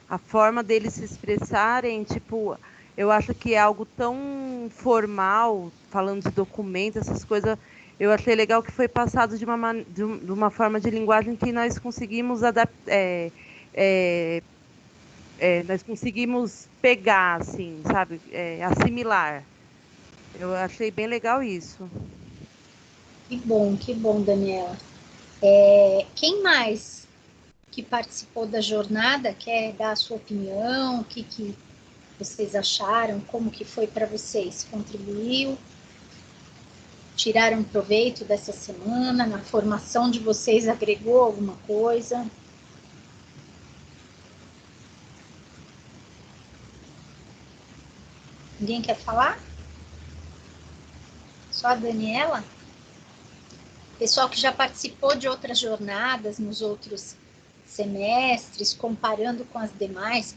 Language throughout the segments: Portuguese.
a forma deles se expressarem, tipo, eu acho que é algo tão formal, falando de documentos, essas coisas, eu achei legal que foi passado de uma forma de linguagem que nós conseguimos nós conseguimos pegar, assim, sabe, assimilar. Eu achei bem legal isso. Que bom, Daniela. Quem mais que participou da jornada quer dar a sua opinião? O que vocês acharam? Como que foi para vocês? Contribuiu? Tiraram proveito dessa semana? Na formação de vocês agregou alguma coisa? Ninguém quer falar? Só a Daniela? Pessoal que já participou de outras jornadas nos outros semestres, comparando com as demais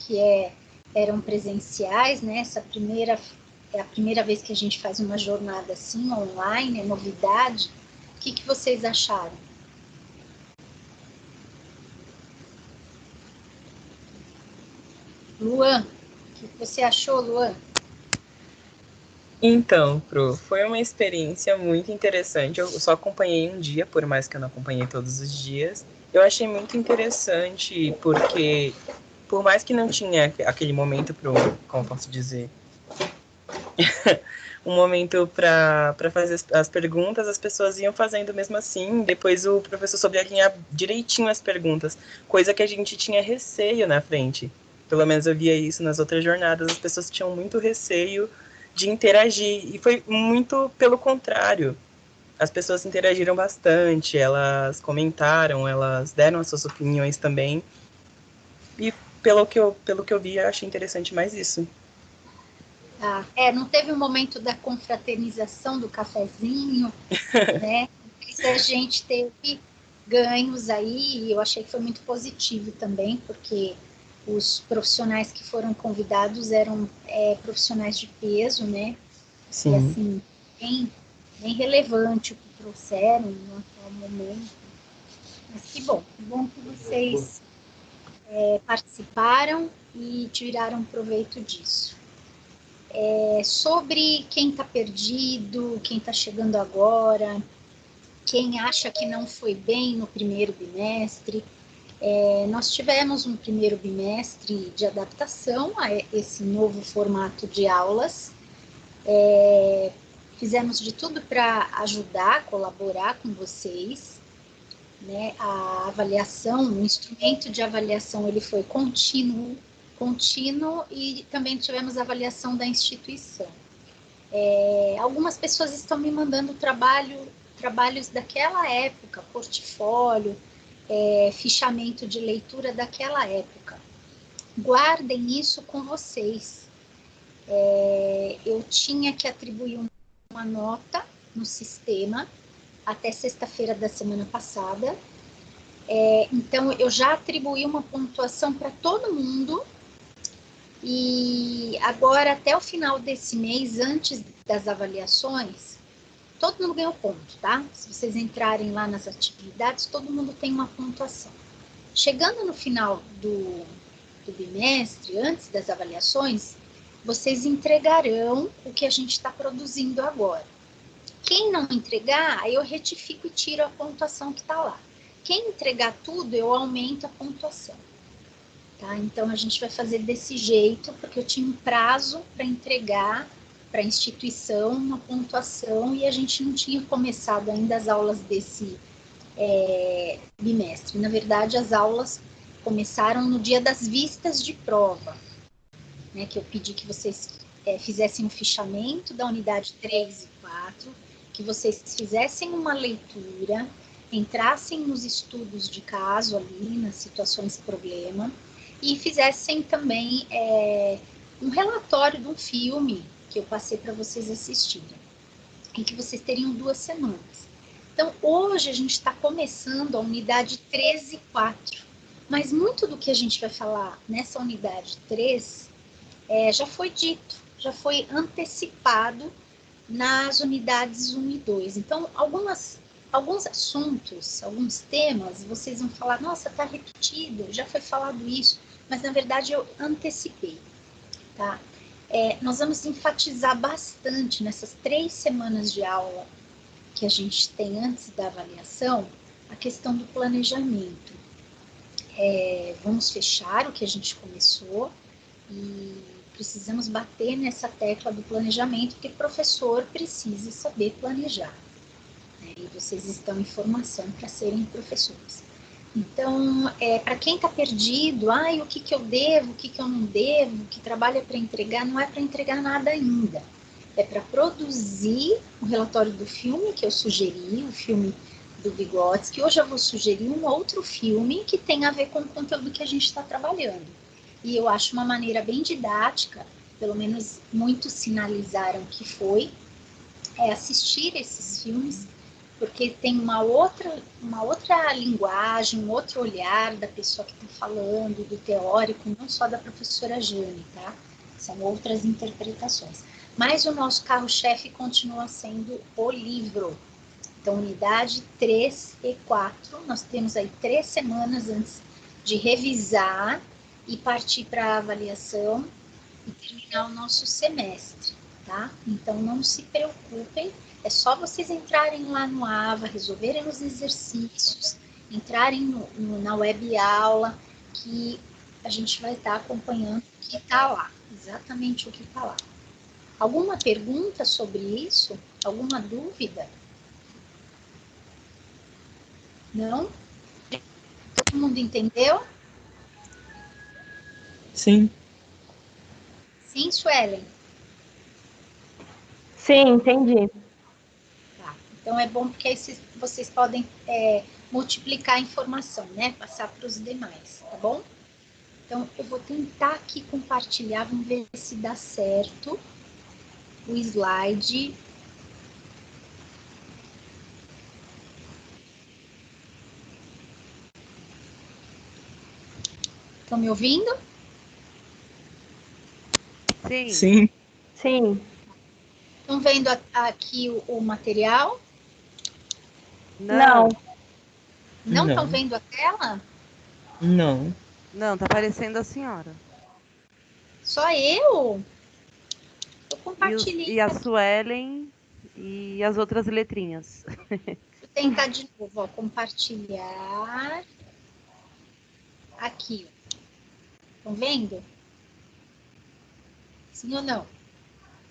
eram presenciais, né? Essa é a primeira vez que a gente faz uma jornada assim, online, é novidade. O que vocês acharam? Luan, o que você achou, Luan? Então, foi uma experiência muito interessante. Eu só acompanhei um dia, por mais que eu não acompanhei todos os dias. Eu achei muito interessante porque, por mais que não tinha aquele momento como posso dizer, um momento para fazer as perguntas, as pessoas iam fazendo mesmo assim. Depois o professor soube alinhar direitinho as perguntas, coisa que a gente tinha receio na frente. Pelo menos eu via isso nas outras jornadas, as pessoas tinham muito receio de interagir, e foi muito pelo contrário. As pessoas interagiram bastante, elas comentaram, elas deram as suas opiniões também, e pelo que eu vi, eu achei interessante mais isso. Não teve um momento da confraternização do cafezinho, né? Mas a gente teve ganhos aí, e eu achei que foi muito positivo também, porque os profissionais que foram convidados eram profissionais de peso, né? Sim. E assim, bem relevante o que trouxeram no atual momento. Mas que bom que vocês participaram e tiraram proveito disso. Sobre quem está perdido, quem está chegando agora, quem acha que não foi bem no primeiro bimestre, nós tivemos um primeiro bimestre de adaptação a esse novo formato de aulas. Fizemos de tudo para ajudar, colaborar com vocês. Né? A avaliação, o instrumento de avaliação, ele foi contínuo e também tivemos a avaliação da instituição. Algumas pessoas estão me mandando trabalhos daquela época, portfólio, fichamento de leitura daquela época. Guardem isso com vocês. Eu tinha que atribuir uma nota no sistema até sexta-feira da semana passada. Então, eu já atribuí uma pontuação para todo mundo. E agora, até o final desse mês, antes das avaliações, todo mundo ganhou ponto, tá? Se vocês entrarem lá nas atividades, todo mundo tem uma pontuação. Chegando no final do bimestre, antes das avaliações, vocês entregarão o que a gente está produzindo agora. Quem não entregar, aí eu retifico e tiro a pontuação que está lá. Quem entregar tudo, eu aumento a pontuação. Tá? Então, a gente vai fazer desse jeito, porque eu tinha um prazo para entregar para a instituição uma pontuação e a gente não tinha começado ainda as aulas desse bimestre. Na verdade, as aulas começaram no dia das vistas de prova, né, que eu pedi que vocês fizessem um fichamento da unidade 3 e 4, que vocês fizessem uma leitura, entrassem nos estudos de caso ali, nas situações problema, e fizessem também um relatório de um filme que eu passei para vocês assistirem, em que vocês teriam 2 semanas. Então, hoje a gente está começando a unidade 3 e 4, mas muito do que a gente vai falar nessa unidade 3 já foi dito, já foi antecipado nas unidades 1 e 2. Então, algumas alguns assuntos, alguns temas, vocês vão falar, nossa, tá repetido, já foi falado isso, mas na verdade eu antecipei, tá? Nós vamos enfatizar bastante nessas 3 semanas de aula que a gente tem antes da avaliação, a questão do planejamento. Vamos fechar o que a gente começou e precisamos bater nessa tecla do planejamento, porque o professor precisa saber planejar. Né? E vocês estão em formação para serem professores. Então, para quem está perdido, o que eu devo, o que eu não devo, que trabalho é para entregar, não é para entregar nada ainda. É para produzir o relatório do filme que eu sugeri, o filme do Vygotsky. Hoje eu vou sugerir um outro filme que tem a ver com o conteúdo que a gente está trabalhando. E eu acho uma maneira bem didática, pelo menos muitos sinalizaram que foi, assistir esses filmes, porque tem uma outra linguagem, um outro olhar da pessoa que está falando, do teórico, não só da professora Jane, tá? São outras interpretações. Mas o nosso carro-chefe continua sendo o livro. Então, unidade 3 e 4, nós temos aí 3 semanas antes de revisar e partir para a avaliação e terminar o nosso semestre, tá? Então, não se preocupem, é só vocês entrarem lá no AVA, resolverem os exercícios, entrarem na web aula, que a gente vai estar acompanhando o que está lá, exatamente o que está lá. Alguma pergunta sobre isso? Alguma dúvida? Não? Todo mundo entendeu? Sim. Sim, Suelen? Sim, entendi. Tá. Então é bom porque aí vocês podem multiplicar a informação, né? Passar para os demais, tá bom? Então eu vou tentar aqui compartilhar, vamos ver se dá certo o slide. Estão me ouvindo? Sim. Sim. Sim. Estão vendo aqui o material? Não. Não estão Não. vendo a tela? Não. Não, tá parecendo a senhora. Só eu? Eu compartilhei. E a Suelen e as outras letrinhas. Vou tentar de novo, ó, compartilhar. Aqui, ó. Estão vendo? Sim ou não?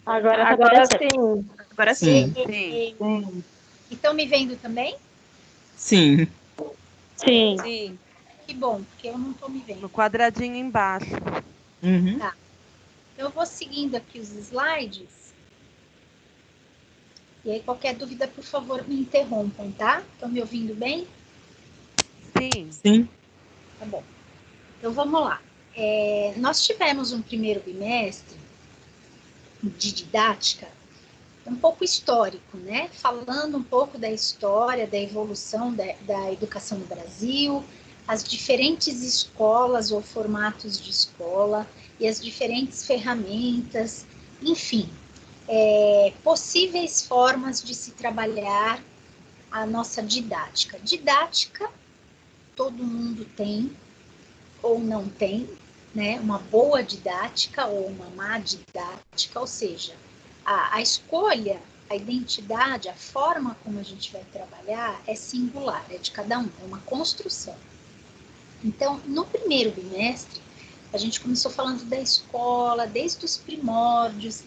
Agora sim. Agora sim. Sim. E estão me vendo também? Sim. Sim. Sim. Que bom, porque eu não estou me No vendo. quadradinho embaixo. Uhum. Tá. Eu vou seguindo aqui os slides. E aí, qualquer dúvida, por favor, me interrompam, tá? Estão me ouvindo bem? Sim. Sim. Tá bom. Então, vamos lá. Nós tivemos um primeiro bimestre de didática um pouco histórico, né? Falando um pouco da história, da evolução da educação no Brasil, as diferentes escolas ou formatos de escola e as diferentes ferramentas, enfim, possíveis formas de se trabalhar a nossa didática. Didática, todo mundo tem ou não tem, né? Uma boa didática ou uma má didática, ou seja, a escolha, a identidade, a forma como a gente vai trabalhar é singular, é de cada um, é uma construção. Então, no primeiro bimestre, a gente começou falando da escola, desde os primórdios,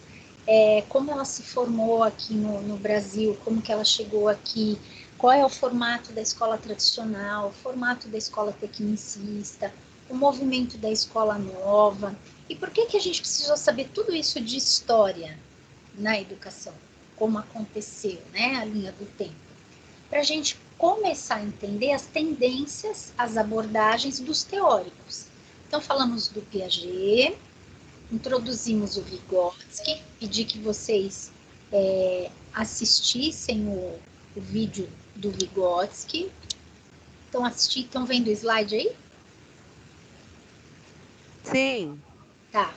como ela se formou aqui no Brasil, como que ela chegou aqui, qual é o formato da escola tradicional, o formato da escola tecnicista, o movimento da escola nova. E por que a gente precisou saber tudo isso de história na educação? Como aconteceu, né, a linha do tempo? Para a gente começar a entender as tendências, as abordagens dos teóricos. Então, falamos do Piaget, introduzimos o Vygotsky, pedi que vocês assistissem o vídeo do Vygotsky. Estão vendo o slide aí? Sim. Tá.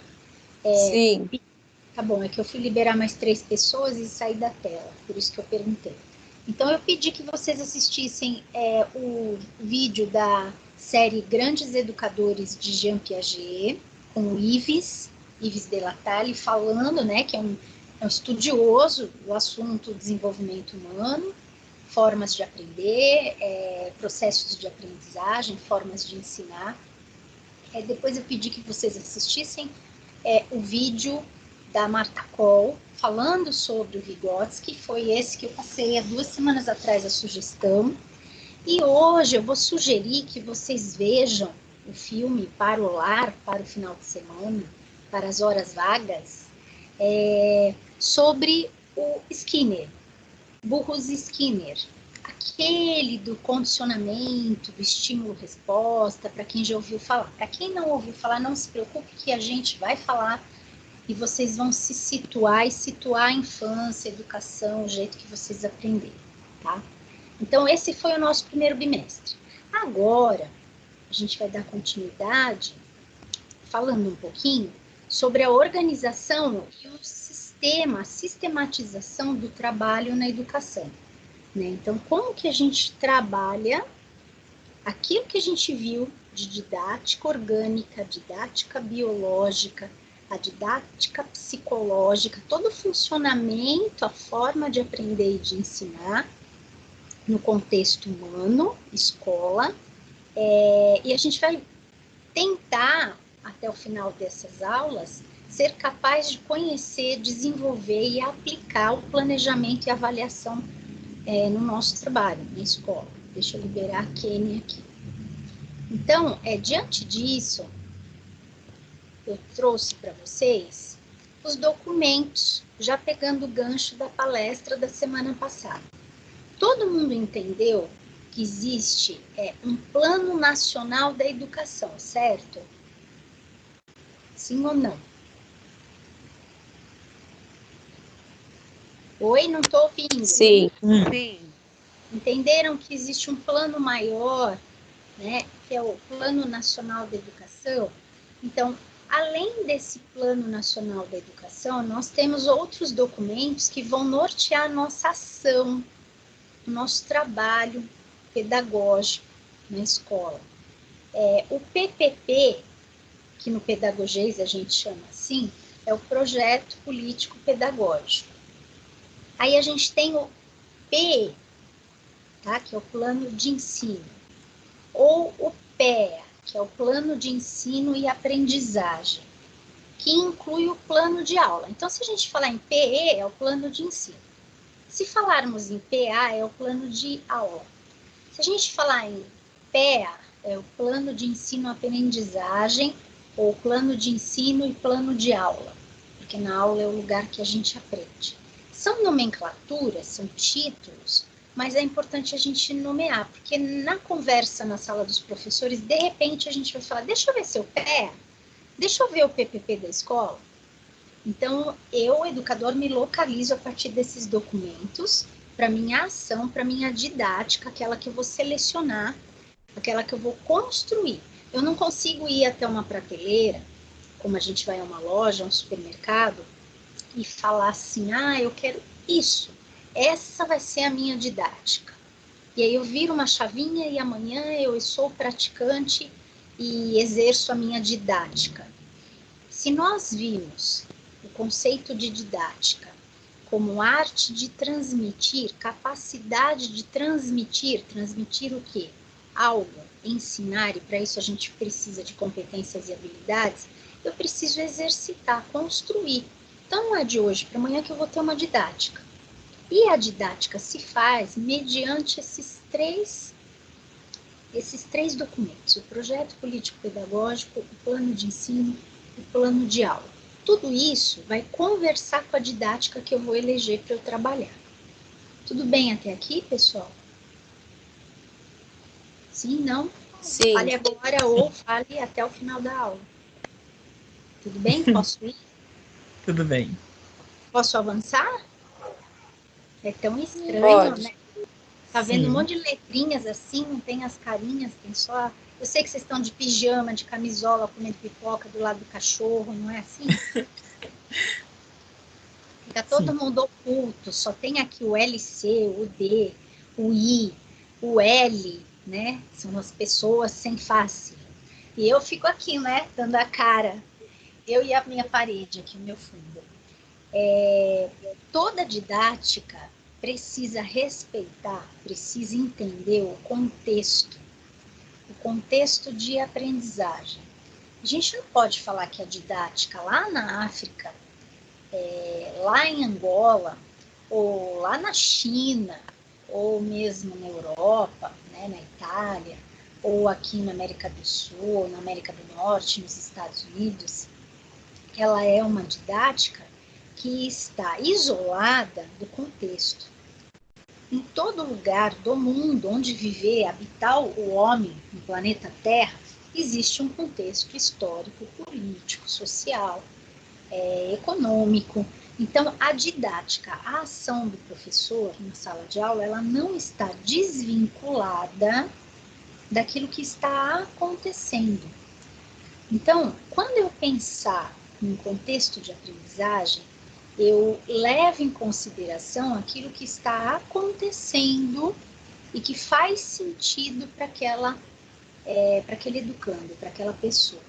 Tá bom, é que eu fui liberar mais 3 pessoas e saí da tela, por isso que eu perguntei. Então, eu pedi que vocês assistissem o vídeo da série Grandes Educadores de Jean Piaget, com o Yves Delatale, falando, né, que é um estudioso do assunto desenvolvimento humano, formas de aprender, processos de aprendizagem, formas de ensinar. Depois eu pedi que vocês assistissem o vídeo da Marta Coll, falando sobre o Vygotsky, foi esse que eu passei há 2 semanas atrás a sugestão. E hoje eu vou sugerir que vocês vejam o filme Para o Lar, para o final de semana, para as horas vagas, sobre o Skinner, Burrus Skinner, aquele do condicionamento, do estímulo-resposta, para quem já ouviu falar. Para quem não ouviu falar, não se preocupe que a gente vai falar e vocês vão se situar e situar a infância, a educação, o jeito que vocês aprenderam, tá? Então, esse foi o nosso primeiro bimestre. Agora, a gente vai dar continuidade falando um pouquinho sobre a organização e o sistema, a sistematização do trabalho na educação, né? Então, como que a gente trabalha aquilo que a gente viu de didática orgânica, didática biológica, a didática psicológica, todo o funcionamento, a forma de aprender e de ensinar no contexto humano, escola, e a gente vai tentar, até o final dessas aulas, ser capaz de conhecer, desenvolver e aplicar o planejamento e avaliação no nosso trabalho, na escola. Deixa eu liberar a Kênia aqui. Então, diante disso, eu trouxe para vocês os documentos, já pegando o gancho da palestra da semana passada. Todo mundo entendeu que existe um Plano Nacional da Educação, certo? Sim ou não? Oi, não estou ouvindo. Sim. Sim. Entenderam que existe um plano maior, né, que é o Plano Nacional da Educação? Então, além desse Plano Nacional da Educação, nós temos outros documentos que vão nortear a nossa ação, o nosso trabalho pedagógico na escola. O PPP, que no Pedagogês a gente chama assim, é o Projeto Político Pedagógico. Aí a gente tem o P, tá, que é o Plano de Ensino, ou o PEA, que é o Plano de Ensino e Aprendizagem, que inclui o plano de aula. Então, se a gente falar em PE, é o plano de ensino. Se falarmos em PA, é o plano de aula. Se a gente falar em PEA, é o plano de ensino-aprendizagem, ou plano de ensino e plano de aula, porque na aula é o lugar que a gente aprende. São nomenclaturas, são títulos, mas é importante a gente nomear, porque na conversa na sala dos professores, de repente a gente vai falar, deixa eu ver seu PEA, deixa eu ver o PPP da escola. Então, eu, educador, me localizo a partir desses documentos para minha ação, para minha didática, aquela que eu vou selecionar, aquela que eu vou construir. Eu não consigo ir até uma prateleira, como a gente vai a uma loja, a um supermercado, e falar assim, eu quero isso, essa vai ser a minha didática. E aí eu viro uma chavinha e amanhã eu sou praticante e exerço a minha didática. Se nós vimos o conceito de didática como arte de transmitir, capacidade de transmitir o quê? Algo, ensinar, e para isso a gente precisa de competências e habilidades, eu preciso exercitar, construir. Então não é de hoje para amanhã que eu vou ter uma didática. E a didática se faz mediante esses três documentos, o projeto político-pedagógico, o plano de ensino, o plano de aula. Tudo isso vai conversar com a didática que eu vou eleger para eu trabalhar. Tudo bem até aqui, pessoal? Sim, não? Sim. Fale agora ou fale até o final da aula. Tudo bem? Posso ir? Tudo bem. Posso avançar? É tão estranho, Pode. né? Tá vendo Sim. um monte de letrinhas assim, não tem as carinhas, tem só... Eu sei que vocês estão de pijama, de camisola, comendo pipoca do lado do cachorro, não é assim? Fica todo mundo oculto, só tem aqui o LC, o D, o I, o L, né? São as pessoas sem face. E eu fico aqui, né, dando a cara. Eu e a minha parede aqui, o meu fundo. Toda didática precisa respeitar, precisa entender o contexto de aprendizagem. A gente não pode falar que a didática lá na África, lá em Angola, ou lá na China, ou mesmo na Europa, né, na Itália, ou aqui na América do Sul, na América do Norte, nos Estados Unidos, ela é uma didática que está isolada do contexto. Em todo lugar do mundo onde viver, habitar o homem no planeta Terra, existe um contexto histórico, político, social, econômico. Então, a didática, a ação do professor na sala de aula, ela não está desvinculada daquilo que está acontecendo. Então, quando eu pensar em contexto de aprendizagem, eu levo em consideração aquilo que está acontecendo e que faz sentido para aquele educando, para aquela pessoa,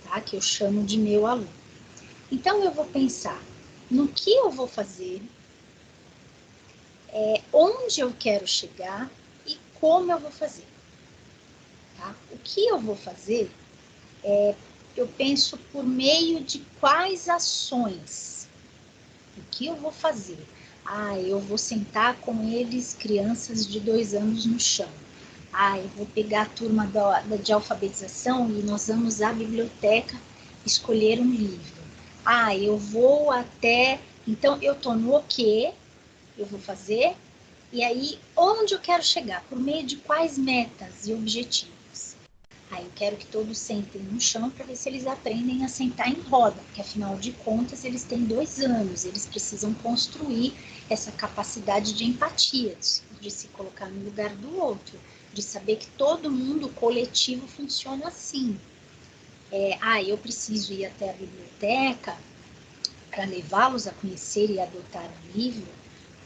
tá? Que eu chamo de meu aluno. Então, eu vou pensar no que eu vou fazer, onde eu quero chegar e como eu vou fazer. Tá? O que eu vou fazer, eu penso por meio de quais ações. O que eu vou fazer? Eu vou sentar com eles, crianças de 2 anos no chão. Eu vou pegar a turma de alfabetização e nós vamos à biblioteca escolher um livro. Eu vou até... Então, eu estou no que eu vou fazer, e aí, onde eu quero chegar? Por meio de quais metas e objetivos? Eu quero que todos sentem no chão para ver se eles aprendem a sentar em roda, porque afinal de contas eles têm 2 anos, eles precisam construir essa capacidade de empatia, de se colocar no lugar do outro, de saber que todo mundo coletivo funciona assim. Eu preciso ir até a biblioteca para levá-los a conhecer e adotar um livro,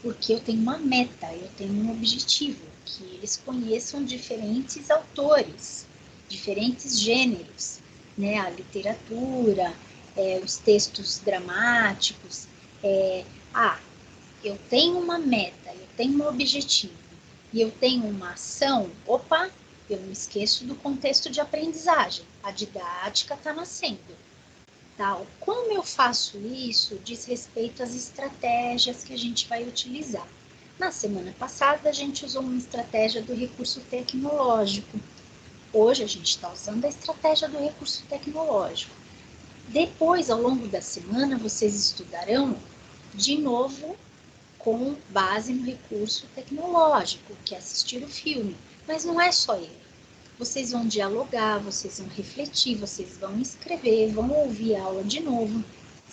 porque eu tenho uma meta, eu tenho um objetivo, que eles conheçam diferentes autores, diferentes gêneros, né? A literatura, os textos dramáticos. Eu tenho uma meta, eu tenho um objetivo e eu tenho uma ação. Eu não esqueço do contexto de aprendizagem. A didática está nascendo. Tá? Como eu faço isso diz respeito às estratégias que a gente vai utilizar. Na semana passada, a gente usou uma estratégia do recurso tecnológico. Hoje, a gente está usando a estratégia do recurso tecnológico. Depois, ao longo da semana, vocês estudarão de novo com base no recurso tecnológico, que é assistir o filme. Mas não é só ele. Vocês vão dialogar, vocês vão refletir, vocês vão escrever, vão ouvir a aula de novo.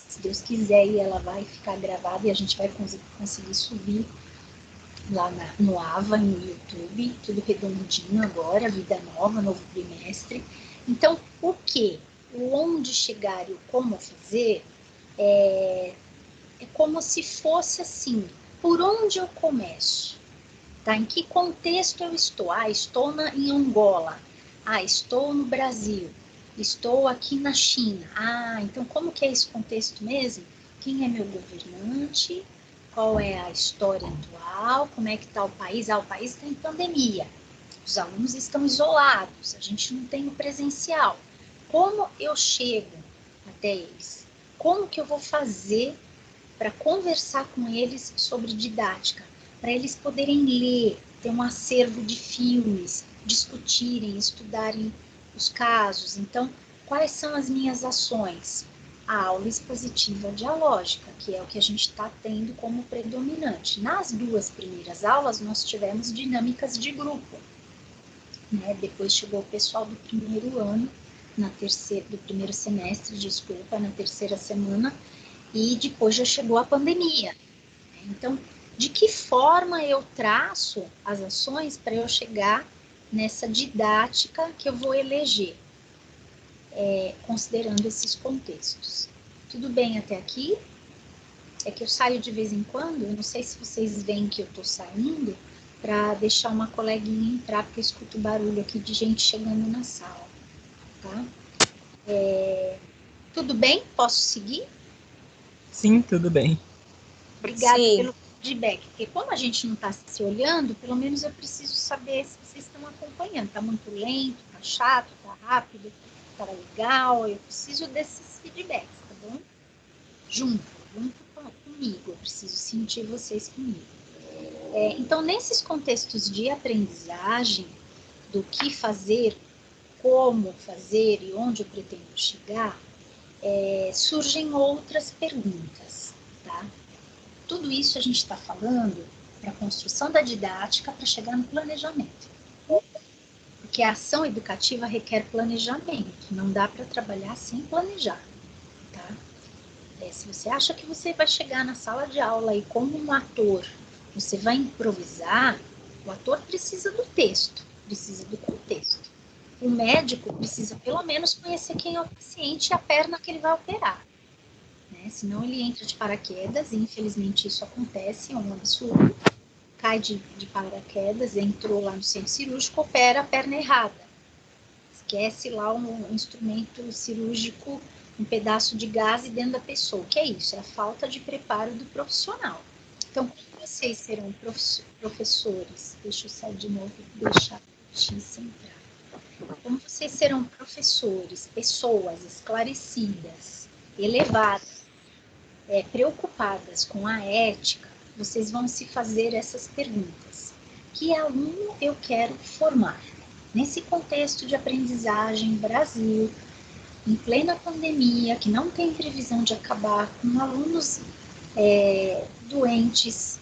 Se Deus quiser, e ela vai ficar gravada e a gente vai conseguir subir lá no AVA, no YouTube, tudo redondinho agora, vida nova, novo trimestre. Então, o que? O onde chegar e o como fazer é como se fosse assim, por onde eu começo? Tá? Em que contexto eu estou? Estou em Angola. Estou no Brasil. Estou aqui na China. Então como que é esse contexto mesmo? Quem é meu governante? Qual é a história atual? Como é que está o país? O país está em pandemia. Os alunos estão isolados. A gente não tem o presencial. Como eu chego até eles? Como que eu vou fazer para conversar com eles sobre didática? Para eles poderem ler, ter um acervo de filmes, discutirem, estudarem os casos. Então, quais são as minhas ações? A aula expositiva dialógica, que é o que a gente está tendo como predominante. Nas 2 primeiras aulas, nós tivemos dinâmicas de grupo. Né? Depois chegou o pessoal do primeiro ano, do primeiro semestre, na terceira semana, e depois já chegou a pandemia. Então, de que forma eu traço as ações para eu chegar nessa didática que eu vou eleger, considerando esses contextos? Tudo bem até aqui? é que eu saio de vez em quando, eu não sei se vocês veem que eu estou saindo, para deixar uma coleguinha entrar, porque eu escuto barulho aqui de gente chegando na sala, tá? Tudo bem? Posso seguir? Sim, tudo bem. Obrigada Sim. pelo feedback, porque como a gente não está se olhando, pelo menos eu preciso saber se vocês estão acompanhando. Está muito lento, está chato, está rápido, está legal, eu preciso desses feedbacks, tá bom? Junto comigo, eu preciso sentir vocês comigo. Então, nesses contextos de aprendizagem, do que fazer, como fazer e onde eu pretendo chegar, surgem outras perguntas, tá? Tudo isso a gente está falando para a construção da didática para chegar no planejamento. Porque a ação educativa requer planejamento, não dá para trabalhar sem planejar, tá? Se você acha que você vai chegar na sala de aula e como um ator, você vai improvisar, o ator precisa do texto, precisa do contexto. O médico precisa pelo menos conhecer quem é o paciente e a perna que ele vai operar. Né? Senão ele entra de paraquedas, e infelizmente isso acontece, é um absurdo. Cai de paraquedas, entrou lá no centro cirúrgico, opera a perna errada. Esquece lá um instrumento cirúrgico, um pedaço de gás dentro da pessoa. O que é isso? É a falta de preparo do profissional. Então, como vocês serão professores, deixa eu sair de novo e deixar a notícia entrar. Como vocês serão professores, pessoas esclarecidas, elevadas, preocupadas com a ética, vocês vão se fazer essas perguntas. Que aluno eu quero formar? Nesse contexto de aprendizagem Brasil, em plena pandemia, que não tem previsão de acabar, com alunos doentes,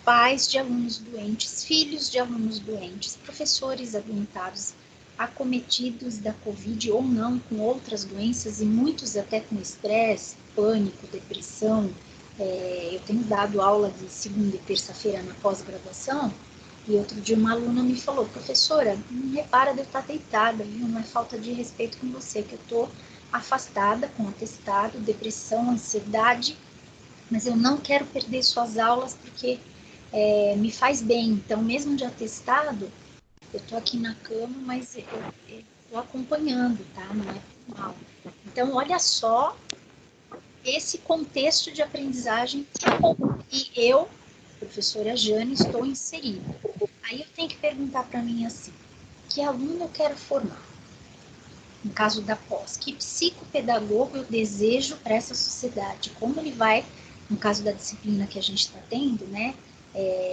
pais de alunos doentes, filhos de alunos doentes, professores adoentados, acometidos da Covid ou não, com outras doenças, e muitos até com estresse, pânico, depressão. Eu tenho dado aula de segunda e terça-feira na pós-graduação, e outro dia uma aluna me falou: professora, não repara de eu estar deitada, viu? Não é falta de respeito com você, que eu estou afastada com atestado, depressão, ansiedade, mas eu não quero perder suas aulas porque me faz bem. Então, mesmo de atestado, eu estou aqui na cama, mas eu estou acompanhando, tá? Não é mal. Então, olha só esse contexto de aprendizagem que eu, professora Jane, estou inserida. Aí eu tenho que perguntar para mim assim: que aluno eu quero formar? No caso da pós, que psicopedagogo eu desejo para essa sociedade? Como ele vai, no caso da disciplina que a gente está tendo, né?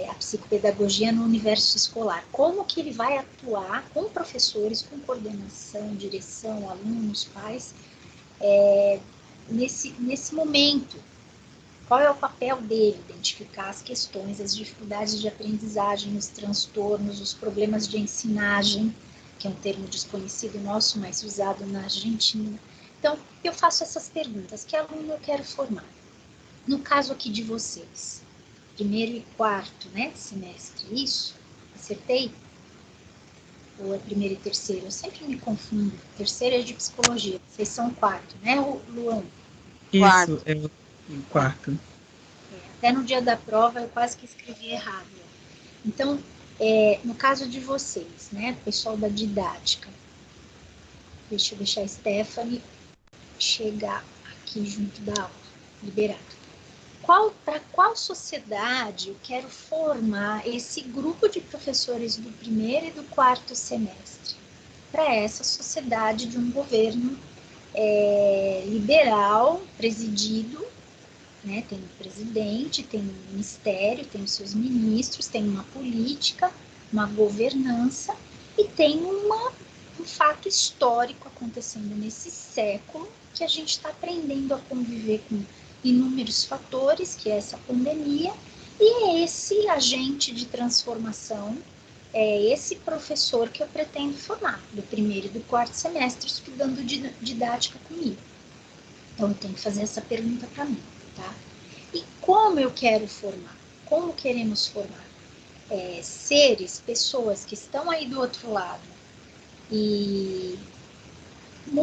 A psicopedagogia no universo escolar. Como que ele vai atuar com professores, com coordenação, direção, alunos, pais, nesse momento? Qual é o papel dele? Identificar as questões, as dificuldades de aprendizagem, os transtornos, os problemas de ensinagem, que é um termo desconhecido nosso, mas usado na Argentina. Então, eu faço essas perguntas: que aluno eu quero formar? No caso aqui de vocês, primeiro e quarto, né, semestre, isso? Acertei? Ou é primeiro e terceiro? Eu sempre me confundo. Terceiro é de psicologia, vocês são quarto, né, Luan? Isso, é o quarto. Até no dia da prova eu quase que escrevi errado. Então, no caso de vocês, né, pessoal da didática, deixa eu deixar a Stephanie chegar aqui junto da aula, liberado. Para qual sociedade eu quero formar esse grupo de professores do primeiro e do quarto semestre? Para essa sociedade de um governo liberal, presidido, né? Tem um presidente, tem um ministério, tem os seus ministros, tem uma política, uma governança e tem um fato histórico acontecendo nesse século que a gente está aprendendo a conviver com inúmeros fatores, que é essa pandemia, e é esse agente de transformação, é esse professor que eu pretendo formar, do primeiro e do quarto semestre, estudando didática comigo. Então, eu tenho que fazer essa pergunta para mim, tá? E como eu quero formar? Como queremos formar? Seres, pessoas que estão aí do outro lado e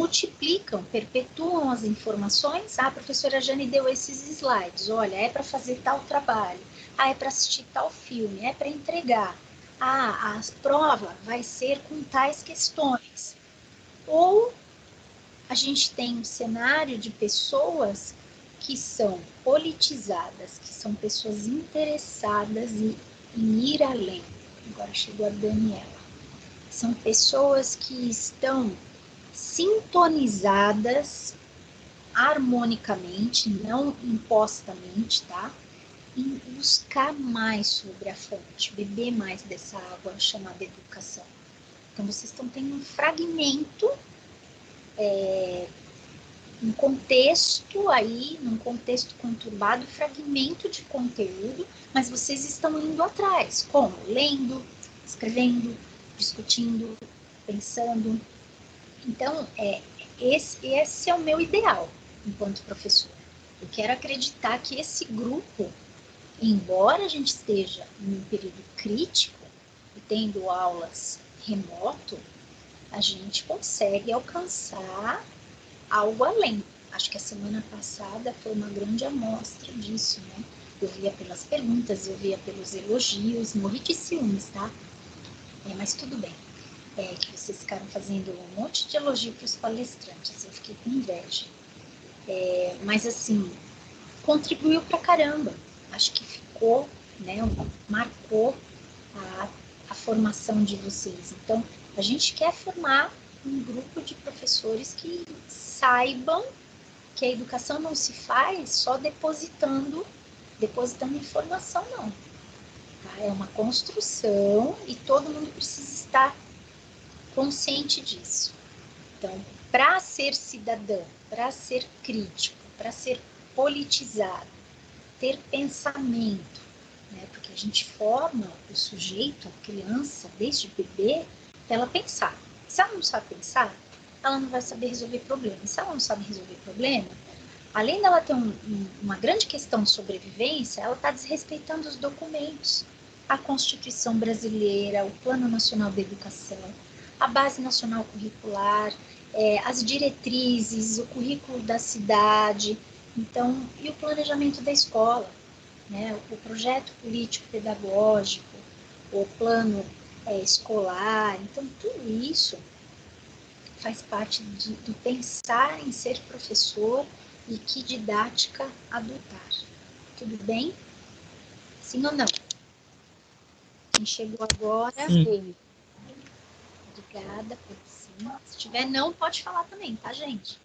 multiplicam, perpetuam as informações. A professora Jane deu esses slides. Olha, é para fazer tal trabalho. É para assistir tal filme. É para entregar. A prova vai ser com tais questões. Ou a gente tem um cenário de pessoas que são politizadas, que são pessoas interessadas em ir além. Agora chegou a Daniela. São pessoas que estão sintonizadas harmonicamente, não impostamente, tá? Em buscar mais sobre a fonte, beber mais dessa água chamada educação. Então, vocês estão tendo um fragmento, um contexto aí, num contexto conturbado, fragmento de conteúdo, mas vocês estão indo atrás. Como? Lendo, escrevendo, discutindo, pensando. Então, esse é o meu ideal enquanto professor. Eu quero acreditar que esse grupo, embora a gente esteja em um período crítico e tendo aulas remoto, a gente consegue alcançar algo além. Acho que a semana passada foi uma grande amostra disso, né? Eu via pelas perguntas, eu via pelos elogios, morri de ciúmes, tá? Mas tudo bem. Que vocês ficaram fazendo um monte de elogio para os palestrantes, eu fiquei com inveja. Mas assim, contribuiu pra caramba. Acho que ficou, né? Marcou a formação de vocês. Então, a gente quer formar um grupo de professores que saibam que a educação não se faz só depositando informação, não. Tá? É uma construção e todo mundo precisa estar consciente disso. Então, para ser cidadão, para ser crítico, para ser politizado, ter pensamento, né? Porque a gente forma o sujeito, a criança, desde bebê, para ela pensar. Se ela não sabe pensar, ela não vai saber resolver problema. Se ela não sabe resolver problema, além dela ter uma grande questão de sobrevivência, ela está desrespeitando os documentos. A Constituição Brasileira, o Plano Nacional de Educação, a Base Nacional Curricular, as diretrizes, o currículo da cidade, então, e o planejamento da escola, né? O projeto político-pedagógico, o plano escolar. Então, tudo isso faz parte do pensar em ser professor e que didática adotar. Tudo bem? Sim ou não? Quem chegou agora? Sim. Obrigada por sim. Se tiver não, pode falar também, tá, gente?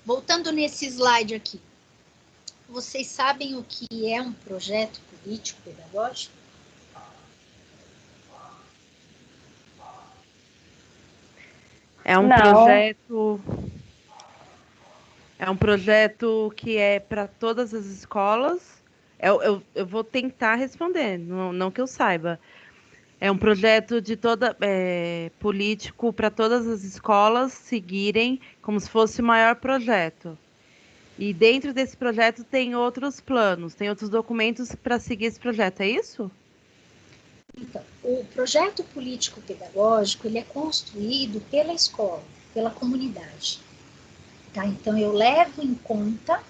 Voltando nesse slide aqui. Vocês sabem o que é um projeto político-pedagógico? É um Não. projeto. É um projeto que é para todas as escolas. Eu vou tentar responder, não que eu saiba. É um projeto de político para todas as escolas seguirem como se fosse o maior projeto. E dentro desse projeto tem outros planos, tem outros documentos para seguir esse projeto, é isso? Então, o projeto político-pedagógico, ele é construído pela escola, pela comunidade. Tá? Então, eu levo em conta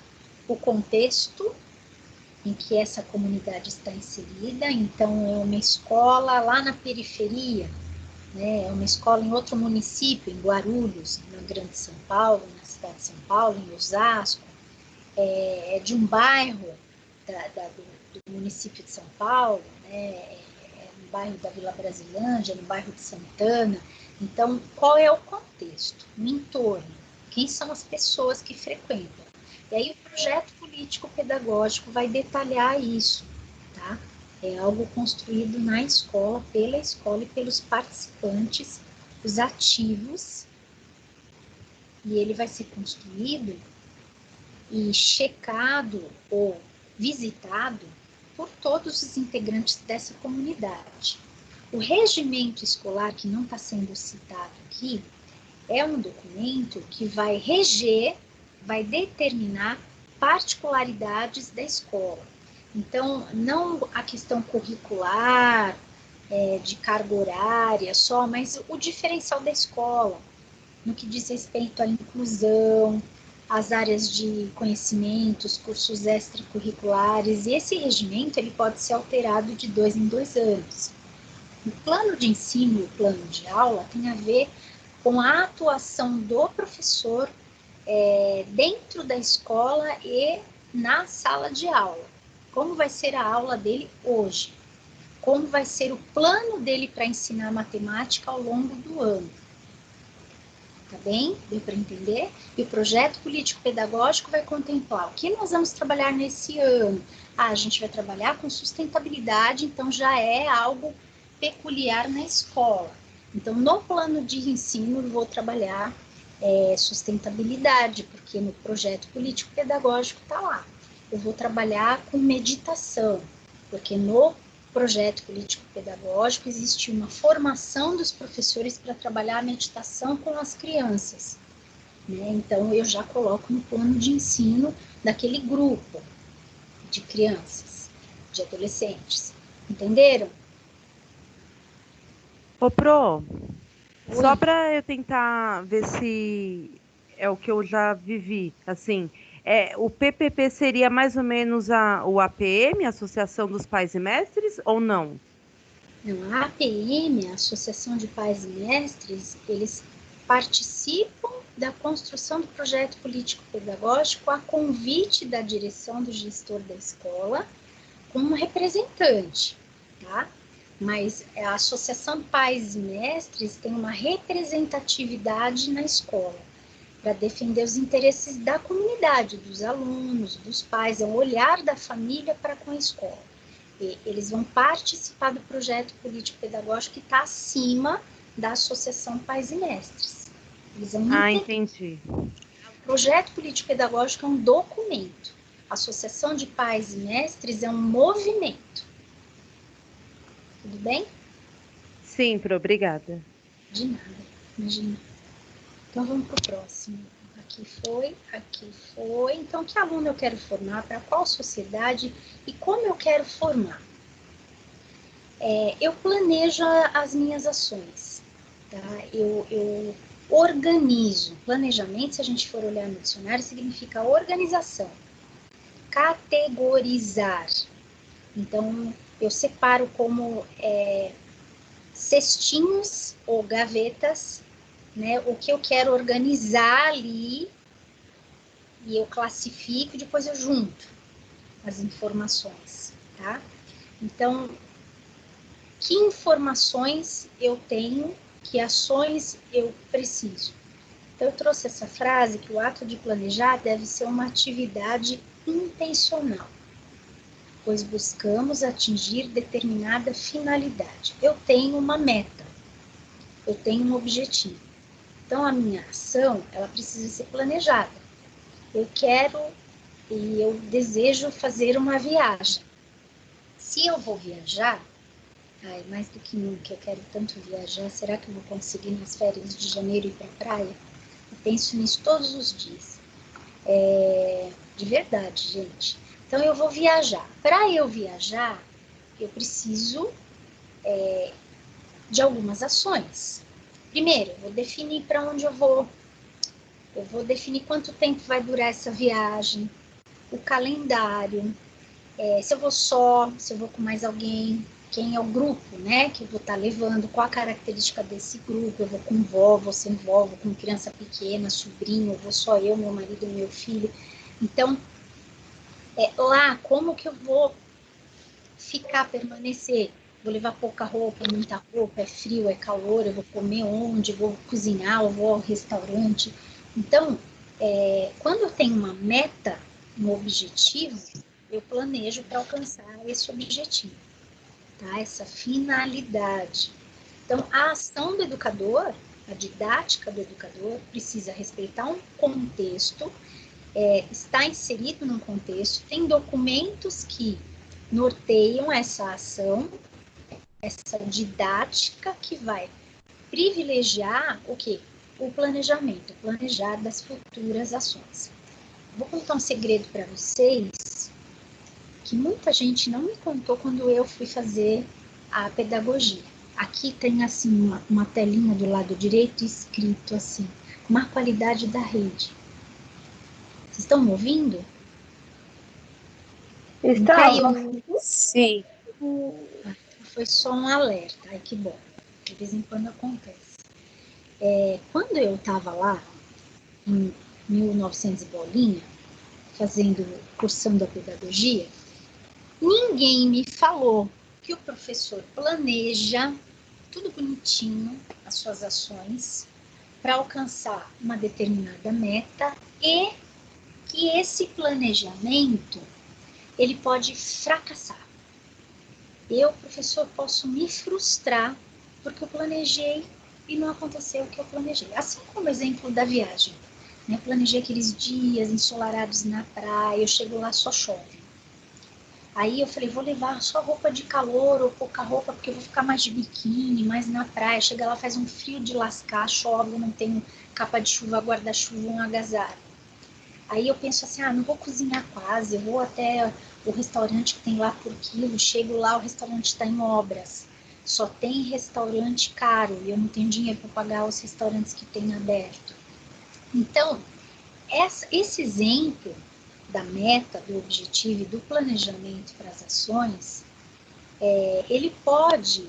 o contexto em que essa comunidade está inserida. Então, é uma escola lá na periferia, né? É uma escola em outro município, em Guarulhos, na Grande São Paulo, na cidade de São Paulo, em Osasco, é de um bairro do município de São Paulo, né? No bairro da Vila Brasilândia, no bairro de Santana. Então, qual é o contexto? O entorno. Quem são as pessoas que frequentam? E aí o projeto político-pedagógico vai detalhar isso, tá? É algo construído na escola, pela escola e pelos participantes, os ativos, e ele vai ser construído e checado ou visitado por todos os integrantes dessa comunidade. O regimento escolar, que não está sendo citado aqui, é um documento que vai reger, vai determinar particularidades da escola. Então, não a questão curricular, de carga horária só, mas o diferencial da escola, no que diz respeito à inclusão, às áreas de conhecimentos, cursos extracurriculares, e esse regimento ele pode ser alterado de 2 em 2 anos. O plano de ensino e o plano de aula tem a ver com a atuação do professor dentro da escola e na sala de aula. Como vai ser a aula dele hoje? Como vai ser o plano dele para ensinar matemática ao longo do ano? Tá bem? Deu para entender? E o projeto político-pedagógico vai contemplar o que nós vamos trabalhar nesse ano. A gente vai trabalhar com sustentabilidade, então já é algo peculiar na escola. Então, no plano de ensino, eu vou trabalhar sustentabilidade, porque no projeto político-pedagógico está lá. Eu vou trabalhar com meditação, porque no projeto político-pedagógico existe uma formação dos professores para trabalhar a meditação com as crianças. Né? Então, eu já coloco no plano de ensino daquele grupo de crianças, de adolescentes. Entenderam? Ô, Pro, Oi. só para eu tentar ver se é o que eu já vivi, assim, o PPP seria mais ou menos o APM, Associação dos Pais e Mestres, ou não? Não, a APM, a Associação de Pais e Mestres, eles participam da construção do projeto político-pedagógico a convite da direção do gestor da escola com um representante, tá? Mas a Associação de Pais e Mestres tem uma representatividade na escola para defender os interesses da comunidade, dos alunos, dos pais, é um olhar da família para com a escola. E eles vão participar do projeto político-pedagógico que está acima da Associação Pais e Mestres. Eles vão Entendi. O projeto político-pedagógico é um documento. A Associação de Pais e Mestres é um movimento. Tudo bem? Sim, Pro, obrigada. De nada, imagina. Então, vamos para o próximo. Aqui foi. Então, que aluno eu quero formar? Para qual sociedade? E como eu quero formar? Eu planejo as minhas ações. Tá? Eu organizo. Planejamento, se a gente for olhar no dicionário, significa organização. Categorizar. Então, eu separo como cestinhos ou gavetas, né, o que eu quero organizar ali, e eu classifico, depois eu junto as informações, tá? Então, que informações eu tenho, que ações eu preciso? Então, eu trouxe essa frase que o ato de planejar deve ser uma atividade intencional, pois buscamos atingir determinada finalidade. Eu tenho uma meta, eu tenho um objetivo. Então, a minha ação, ela precisa ser planejada. Eu quero e eu desejo fazer uma viagem. Se eu vou viajar, mais do que nunca, eu quero tanto viajar, será que eu vou conseguir nas férias de janeiro ir para a praia? Eu penso nisso todos os dias. De verdade, gente. Então, eu vou viajar. Para eu viajar, eu preciso de algumas ações. Primeiro, eu vou definir para onde eu vou definir quanto tempo vai durar essa viagem, o calendário, se eu vou só, se eu vou com mais alguém, quem é o grupo, né, que eu vou estar levando, qual a característica desse grupo, eu vou com vó, vou sem vó, vou com criança pequena, sobrinho, eu vou só eu, meu marido e meu filho. Então, lá, como que eu vou permanecer? Vou levar pouca roupa, muita roupa, é frio, é calor, eu vou comer onde, vou cozinhar, eu vou ao restaurante. Então, quando eu tenho uma meta, um objetivo, eu planejo para alcançar esse objetivo, tá? Essa finalidade. Então, a ação do educador, a didática do educador, precisa respeitar um contexto, está inserido num contexto, tem documentos que norteiam essa ação, essa didática que vai privilegiar o quê? O planejamento, planejar das futuras ações. Vou contar um segredo para vocês que muita gente não me contou quando eu fui fazer a pedagogia. Aqui tem assim uma telinha do lado direito escrito assim, uma qualidade da rede. Vocês estão me ouvindo? Estamos. Sim. Foi só um alerta. Ai, que bom. De vez em quando acontece. Quando eu estava lá, em 1900 e bolinha, cursando a pedagogia, ninguém me falou que o professor planeja tudo bonitinho, as suas ações, para alcançar uma determinada meta e que esse planejamento ele pode fracassar. Eu, professor, posso me frustrar porque eu planejei e não aconteceu o que eu planejei. Assim como o exemplo da viagem. Né? Planejei aqueles dias ensolarados na praia, eu chego lá, só chove. Aí eu falei, vou levar só roupa de calor ou pouca roupa, porque eu vou ficar mais de biquíni, mais na praia. Chega lá, faz um frio de lascar, chove, eu não tenho capa de chuva, guarda-chuva, um agasalho. Aí eu penso assim, não vou cozinhar quase, eu vou até o restaurante que tem lá por quilo, chego lá, o restaurante está em obras. Só tem restaurante caro e eu não tenho dinheiro para pagar os restaurantes que tem aberto. Então, esse exemplo da meta, do objetivo e do planejamento para as ações, ele pode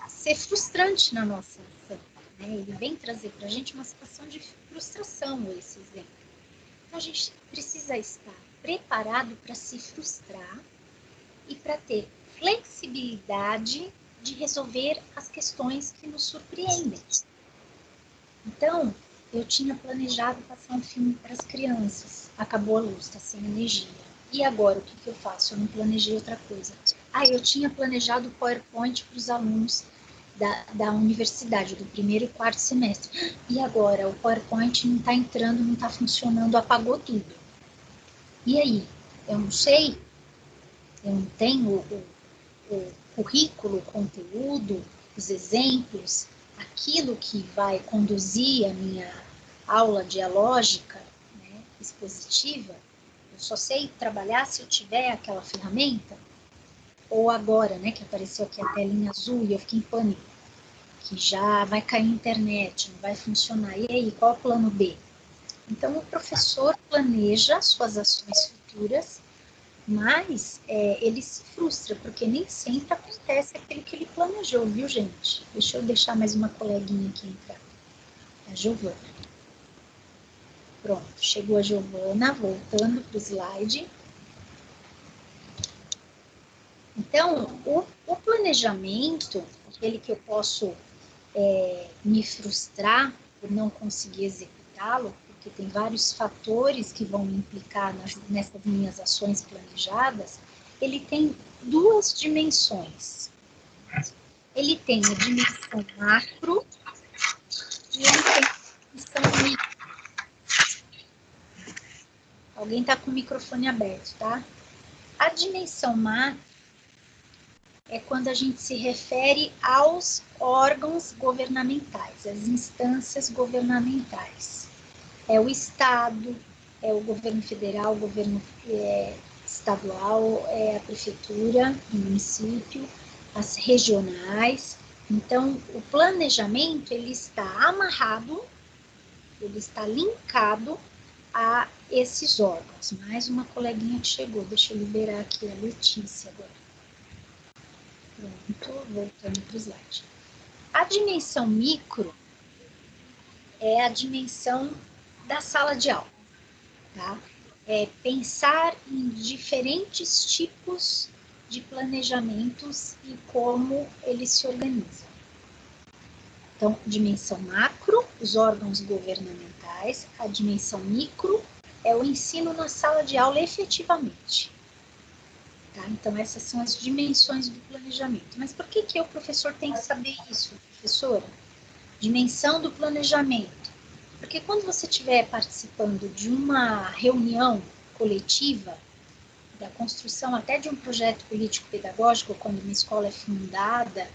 ser frustrante na nossa ação. Né? Ele vem trazer para a gente uma situação de frustração, esse exemplo. Então, a gente precisa estar preparado para se frustrar e para ter flexibilidade de resolver as questões que nos surpreendem. Então, eu tinha planejado passar um filme para as crianças. Acabou a luz, está sem energia. E agora, o que eu faço? Eu não planejei outra coisa. Eu tinha planejado o PowerPoint para os alunos da universidade, do primeiro e quarto semestre. E agora, o PowerPoint não está entrando, não está funcionando, apagou tudo. E aí? Eu não sei? Eu não tenho o currículo, o conteúdo, os exemplos, aquilo que vai conduzir a minha aula dialógica, né, expositiva. Eu só sei trabalhar se eu tiver aquela ferramenta. Ou agora, né, que apareceu aqui a telinha azul e eu fiquei em pânico, que já vai cair a internet, não vai funcionar. E aí, qual é o plano B? Então, o professor planeja suas ações futuras, mas ele se frustra, porque nem sempre acontece aquilo que ele planejou, viu, gente? Deixa eu deixar mais uma coleguinha aqui entrar. A Giovana. Pronto, chegou a Giovana, voltando para o slide. Então, o planejamento, aquele que eu posso me frustrar por não conseguir executá-lo, porque tem vários fatores que vão me implicar nessas minhas ações planejadas, ele tem duas dimensões. Ele tem a dimensão macro e ele tem a dimensão micro. Alguém está com o microfone aberto, tá? A dimensão macro é quando a gente se refere aos órgãos governamentais, às instâncias governamentais. É o Estado, é o governo federal, o governo estadual, é a prefeitura, o município, as regionais. Então, o planejamento, ele está amarrado, ele está linkado a esses órgãos. Mais uma coleguinha que chegou, deixa eu liberar aqui a Letícia agora. Pronto, voltando para o slide. A dimensão micro é a dimensão da sala de aula, tá? É pensar em diferentes tipos de planejamentos e como eles se organizam. Então, dimensão macro, os órgãos governamentais, a dimensão micro é o ensino na sala de aula efetivamente. Tá? Então, essas são as dimensões do planejamento. Mas por que o professor tem que saber isso, professora? Dimensão do planejamento. Porque quando você estiver participando de uma reunião coletiva, da construção até de um projeto político-pedagógico, quando uma escola é fundada,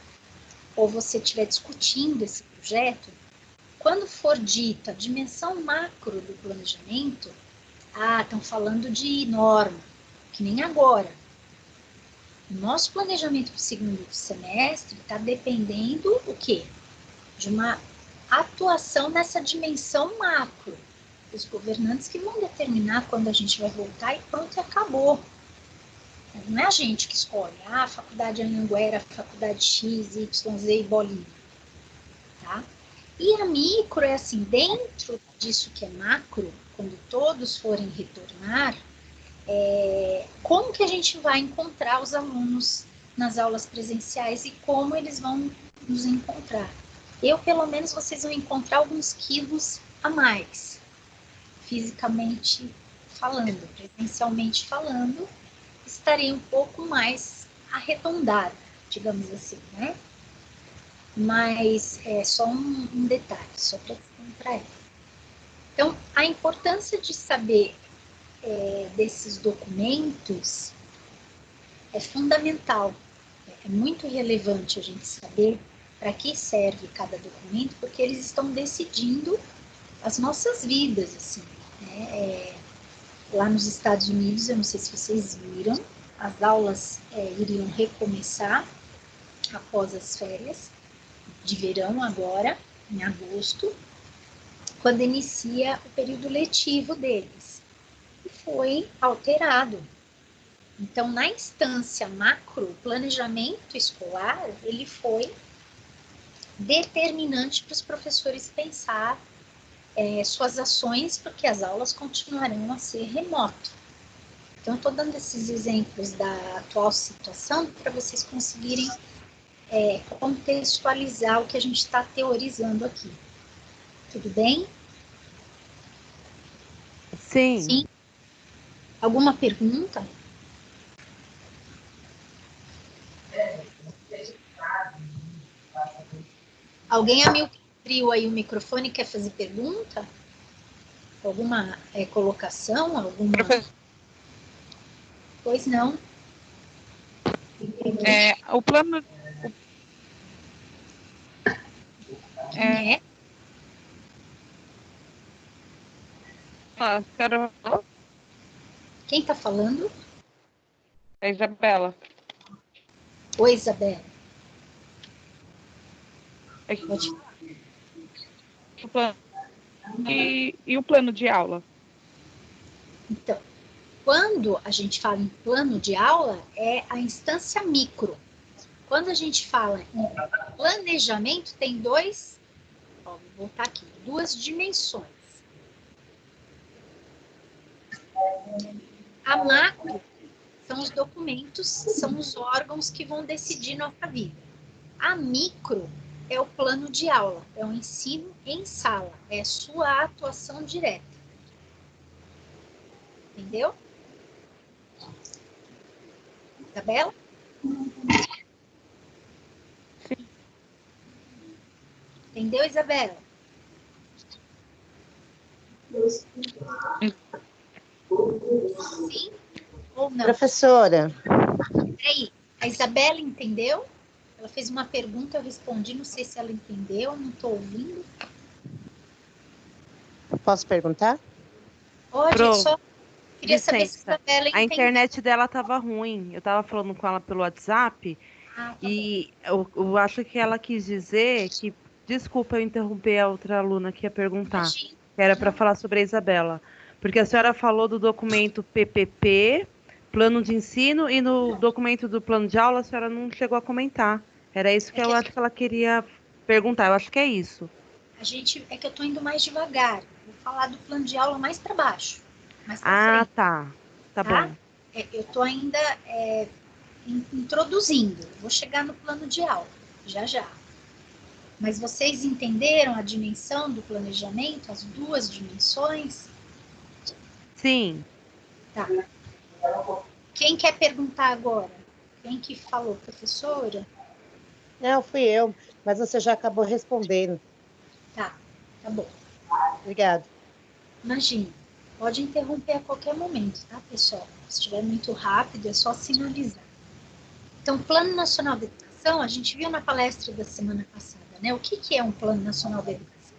ou você estiver discutindo esse projeto, quando for dita a dimensão macro do planejamento, estão falando de norma, que nem agora. O nosso planejamento para o segundo semestre está dependendo o quê? De uma atuação nessa dimensão macro. Os governantes que vão determinar quando a gente vai voltar e pronto, e acabou. Não é a gente que escolhe, a faculdade Anhanguera, a faculdade X, Y, Z e bolinha. Tá? E a micro é assim, dentro disso que é macro, quando todos forem retornar, como que a gente vai encontrar os alunos nas aulas presenciais e como eles vão nos encontrar. Pelo menos, vocês vão encontrar alguns quilos a mais, fisicamente falando, presencialmente falando, estarei um pouco mais arredondada, digamos assim, né? Mas é só um detalhe, só para aí. Então, a importância de saber desses documentos é fundamental. É muito relevante a gente saber para que serve cada documento, porque eles estão decidindo as nossas vidas, assim, né? Lá nos Estados Unidos, eu não sei se vocês viram, as aulas iriam recomeçar após as férias de verão agora, em agosto, quando inicia o período letivo deles. E foi alterado. Então, na instância macro, o planejamento escolar, ele foi determinante para os professores pensar suas ações, porque as aulas continuarão a ser remoto. Então, eu estou dando esses exemplos da atual situação para vocês conseguirem contextualizar o que a gente está teorizando aqui. Tudo bem? Sim. Sim. Alguma pergunta? Alguém abriu aí o microfone e quer fazer pergunta? Alguma colocação? Alguma... Pois não. O plano... Quem é? Quero... Quem está falando? É Isabela. Oi, Isabela. E o plano de aula? Então, quando a gente fala em plano de aula, é a instância micro. Quando a gente fala em planejamento, tem vou voltar aqui, duas dimensões. A macro são os documentos, são os órgãos que vão decidir nossa vida. A micro é o plano de aula, é o ensino em sala, é sua atuação direta. Entendeu? Isabela? Sim. Entendeu, Isabela? Sim ou não? Professora. Peraí, a Isabela entendeu? Ela fez uma pergunta, eu respondi, não sei se ela entendeu, não estou ouvindo. Posso perguntar? Pode, eu só queria saber se a Isabela entendeu. A internet dela estava ruim. Eu estava falando com ela pelo WhatsApp e eu acho que ela quis dizer que... Desculpa eu interromper a outra aluna que ia perguntar. Imagina. Que era para falar sobre a Isabela. Porque a senhora falou do documento PPP, plano de ensino, e no documento do plano de aula a senhora não chegou a comentar. Era isso que eu acho que ela queria perguntar. Eu acho que é isso. É que eu estou indo mais devagar. Vou falar do plano de aula mais para baixo. Mais pra frente, Tá bom. Eu estou ainda introduzindo. Vou chegar no plano de aula, já. Mas vocês entenderam a dimensão do planejamento, as duas dimensões? Sim. Tá. Quem quer perguntar agora? Quem que falou, professora? Não, fui eu, mas você já acabou respondendo. Tá bom. Obrigada. Imagina, pode interromper a qualquer momento, tá, pessoal? Se estiver muito rápido, é só sinalizar. Então, Plano Nacional de Educação, a gente viu na palestra da semana passada, né? O que é um Plano Nacional de Educação?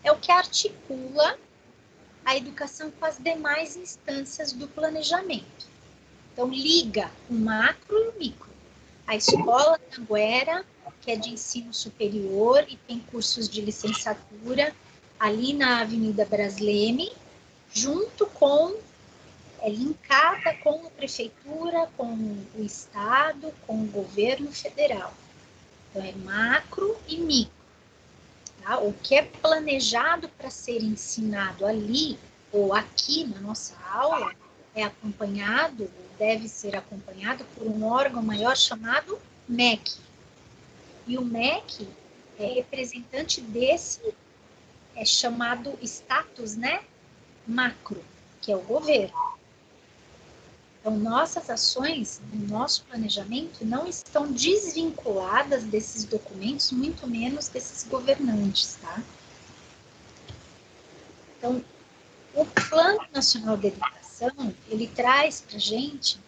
É o que articula a educação com as demais instâncias do planejamento. Então, liga o macro e o micro. A escola Anguera, que é de ensino superior e tem cursos de licenciatura ali na Avenida Brasleme, junto com, linkada com a prefeitura, com o estado, com o governo federal. Então, é macro e micro. Tá? O que é planejado para ser ensinado ali ou aqui na nossa aula é acompanhado, ou deve ser acompanhado por um órgão maior chamado MEC. E o MEC é representante desse chamado status, né, macro, que é o governo. Então, nossas ações, nosso planejamento não estão desvinculadas desses documentos, muito menos desses governantes, tá? Então, o Plano Nacional de Educação, ele traz para a gente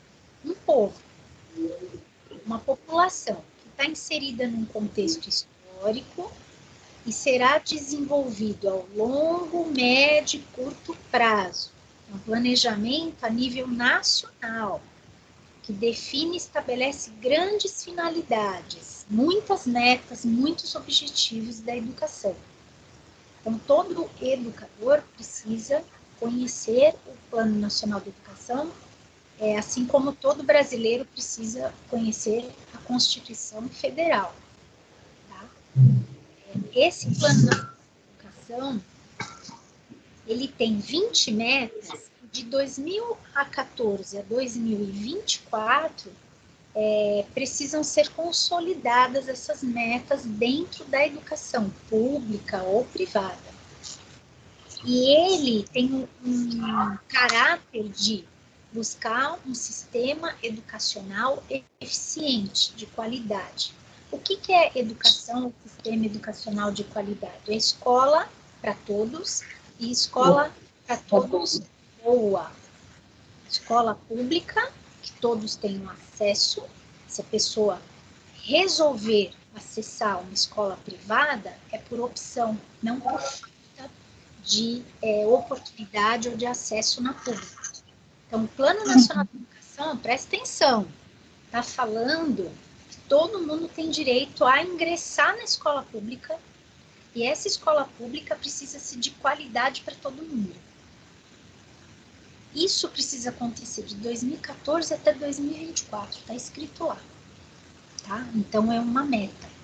um povo, uma população que está inserida num contexto histórico e será desenvolvido ao longo, médio e curto prazo. É um planejamento a nível nacional, que define e estabelece grandes finalidades, muitas metas, muitos objetivos da educação. Então, todo educador precisa conhecer o Plano Nacional de Educação, assim como todo brasileiro precisa conhecer a Constituição Federal. Tá? Esse Plano Nacional de Educação, ele tem 20 metas, de 2014 a 2024, precisam ser consolidadas essas metas dentro da educação pública ou privada. E ele tem um caráter de buscar um sistema educacional eficiente, de qualidade. O que é educação, sistema educacional de qualidade? É escola para todos e escola para todos boa. Escola pública, que todos tenham acesso. Se a pessoa resolver acessar uma escola privada, é por opção, não por falta de oportunidade ou de acesso na pública. Então, o Plano Nacional de Educação, presta atenção, está falando que todo mundo tem direito a ingressar na escola pública e essa escola pública precisa ser de qualidade para todo mundo. Isso precisa acontecer de 2014 até 2024, está escrito lá. Tá? Então, é uma meta.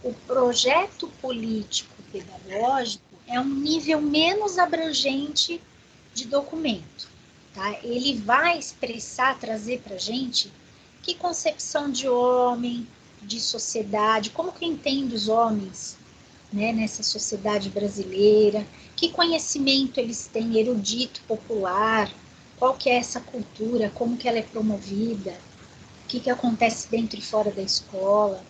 O projeto político-pedagógico é um nível menos abrangente de documento. Tá? Ele vai expressar, trazer para a gente que concepção de homem, de sociedade, como que entende os homens, né, nessa sociedade brasileira, que conhecimento eles têm erudito, popular, qual que é essa cultura, como que ela é promovida, o que acontece dentro e fora da escola,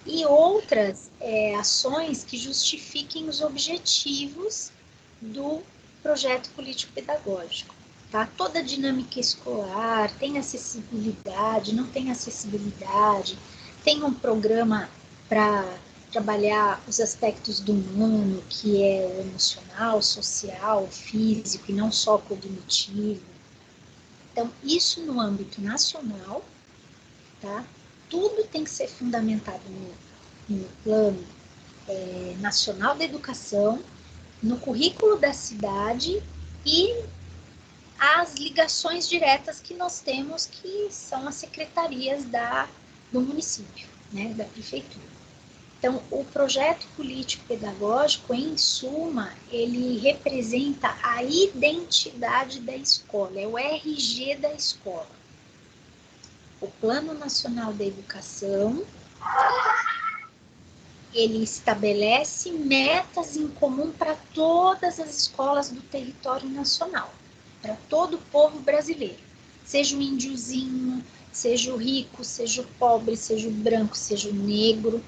e outras ações que justifiquem os objetivos do projeto político-pedagógico. Tá? Toda a dinâmica escolar, tem acessibilidade, não tem acessibilidade, tem um programa para trabalhar os aspectos do humano, que é o emocional, social, físico, e não só cognitivo. Então, isso no âmbito nacional, tá? Tudo tem que ser fundamentado no Plano Nacional da Educação, no currículo da cidade e as ligações diretas que nós temos, que são as secretarias do município, né, da prefeitura. Então, o projeto político-pedagógico, em suma, ele representa a identidade da escola, é o RG da escola. O Plano Nacional da Educação, ele estabelece metas em comum para todas as escolas do território nacional, para todo o povo brasileiro, seja o índiozinho, seja o rico, seja o pobre, seja o branco, seja o negro,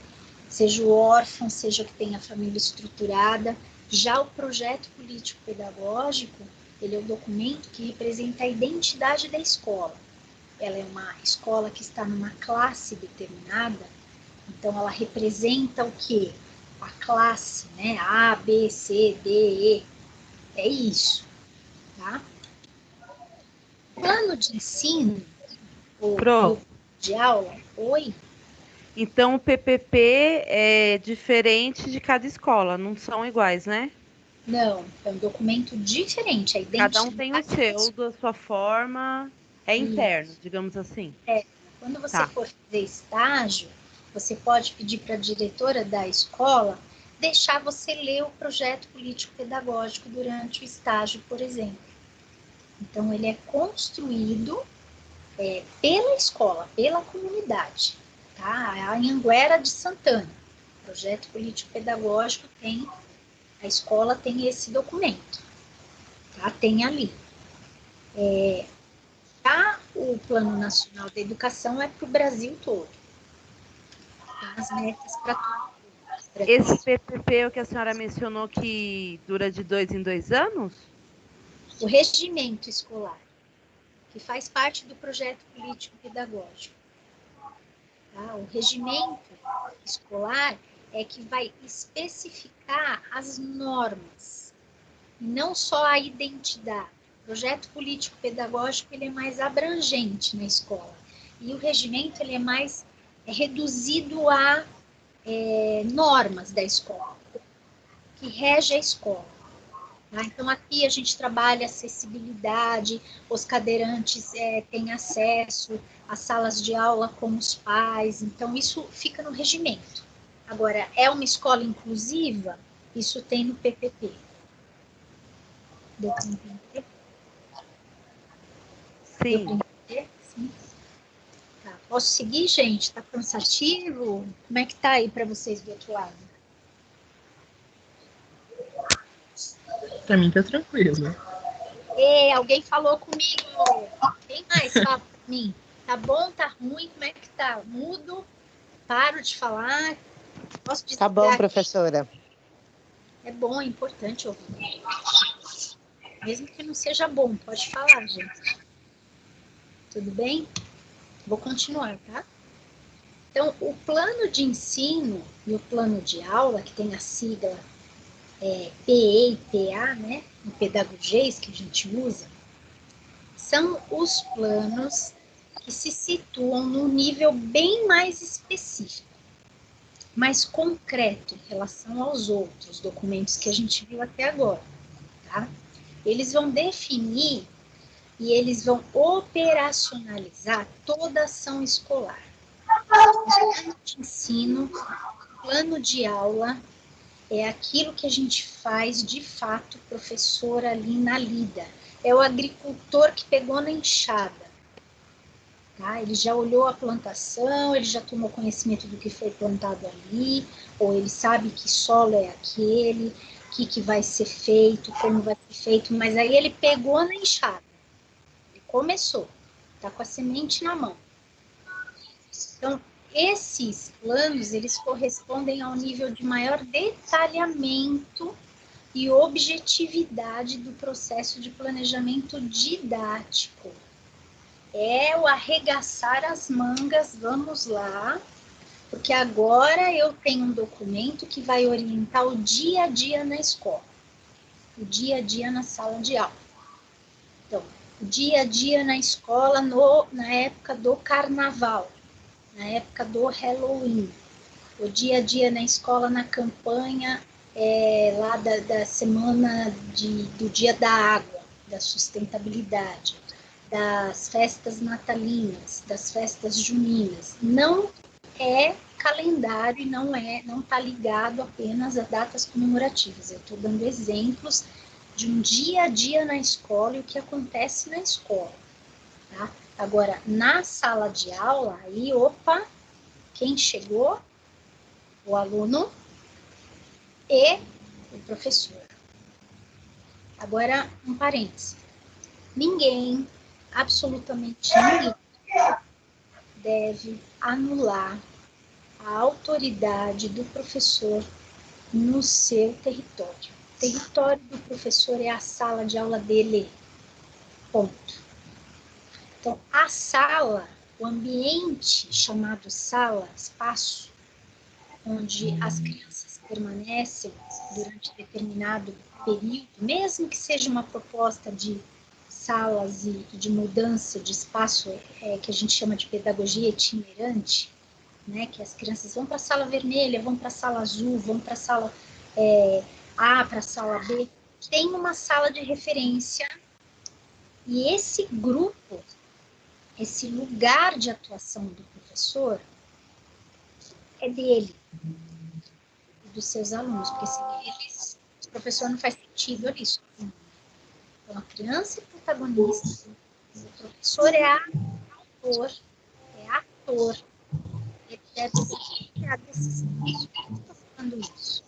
seja o órfão, seja que tenha família estruturada. Já o projeto político-pedagógico, ele é o documento que representa a identidade da escola. Ela é uma escola que está numa classe determinada, então ela representa o quê? A classe, né? A, B, C, D, E. É isso, tá? plano de ensino, o Pro. de aula, oi? Então, o PPP é diferente de cada escola, não são iguais, né? Não, é um documento diferente, é Cada um tem o identidade. seu, da sua forma, é interno, digamos assim. Quando você Tá. for fazer estágio, você pode pedir para a diretora da escola deixar você ler o projeto político-pedagógico durante o estágio, por exemplo. Então, ele é construído pela escola, pela comunidade. Tá? A Anhanguera de Santana, projeto político-pedagógico, a escola tem esse documento, tá? Tem ali. O Plano Nacional da Educação é para o Brasil todo. Tem as metas para todo. Esse PPP é o que a senhora mencionou que dura de 2 em 2 anos? O regimento escolar, que faz parte do projeto político-pedagógico. Tá? O regimento escolar é que vai especificar as normas, e não só a identidade. O projeto político-pedagógico ele é mais abrangente na escola, e o regimento ele é mais reduzido a normas da escola, que rege a escola. Tá? Então, aqui a gente trabalha acessibilidade, os cadeirantes têm acesso às salas de aula com os pais, então isso fica no regimento. Agora, é uma escola inclusiva? Isso tem no PPP. Deu para entender? Deu para Sim. entender? Sim. Tá. Posso seguir, gente? Tá cansativo? Como é que tá aí para vocês do outro lado? Pra mim tá tranquilo. Alguém falou comigo. Quem mais fala pra mim? Tá bom, tá ruim? Como é que tá? Mudo? Paro de falar? Posso dizer Tá bom, aqui? professora. É bom, é importante ouvir. Mesmo que não seja bom, pode falar, gente. Tudo bem? Vou continuar, tá? Então, o plano de ensino e o plano de aula, que tem a sigla PE e PA, né? Em pedagogias que a gente usa, são os planos que se situam num nível bem mais específico, mais concreto em relação aos outros documentos que a gente viu até agora, tá? Eles vão definir e eles vão operacionalizar toda a ação escolar. Plano de ensino, plano de aula, é aquilo que a gente faz de fato, professor, ali na lida. É o agricultor que pegou na enxada. Tá? Ele já olhou a plantação, ele já tomou conhecimento do que foi plantado ali, ou ele sabe que solo é aquele, o que vai ser feito, como vai ser feito, mas aí ele pegou na enxada. Ele começou, está com a semente na mão. Então, esses planos, eles correspondem ao nível de maior detalhamento e objetividade do processo de planejamento didático. É o arregaçar as mangas, vamos lá, porque agora eu tenho um documento que vai orientar o dia a dia na escola, o dia a dia na sala de aula. Então, o dia a dia na escola na época do carnaval, na época do Halloween, o dia a dia na escola na campanha lá da semana do Dia da Água, da sustentabilidade, das festas natalinas, das festas juninas. Não é calendário e não está ligado apenas a datas comemorativas. Eu estou dando exemplos de um dia a dia na escola e o que acontece na escola. Tá? Agora, na sala de aula, aí, quem chegou? O aluno e o professor. Agora, um parêntese. Ninguém, absolutamente ninguém, deve anular a autoridade do professor no seu território. O território do professor é a sala de aula dele. Ponto. Então, a sala, o ambiente chamado sala, espaço, onde as crianças permanecem durante determinado período, mesmo que seja uma proposta de salas e de mudança de espaço, que a gente chama de pedagogia itinerante, né, que as crianças vão para a sala vermelha, vão para a sala azul, vão para a sala A, para a sala B, tem uma sala de referência, e esse grupo, esse lugar de atuação do professor é dele, dos seus alunos, porque sem eles, o professor não faz sentido ali. Então, a criança é protagonista, o professor é autor, é ator, ele deve criar desses espaços. Por que eu estou falando isso?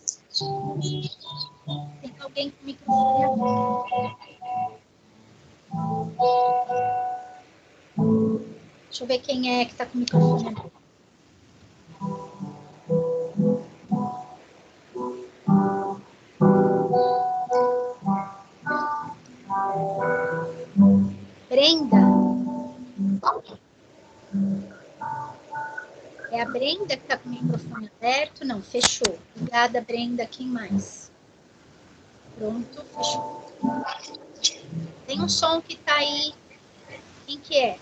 Tem alguém com o microfone aberto. Deixa eu ver quem é que está com o microfone aberto. Brenda? É a Brenda que está com o microfone aberto? Não, fechou. Obrigada, Brenda. Quem mais? Pronto, fechou. Tem um som que está aí. Quem que é?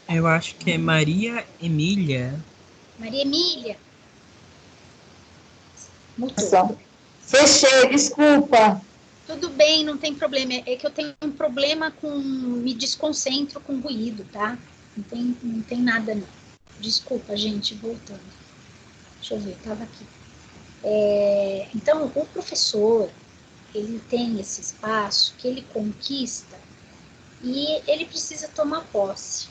Eu acho que é Maria Emília. Maria Emília? Mutou. Fechei, desculpa. Tudo bem, não tem problema. É que eu tenho um problema com... Me desconcentro com ruído, tá? Não tem nada, não. Desculpa, gente, voltando. Deixa eu ver, estava aqui. Então, o professor, ele tem esse espaço que ele conquista e ele precisa tomar posse.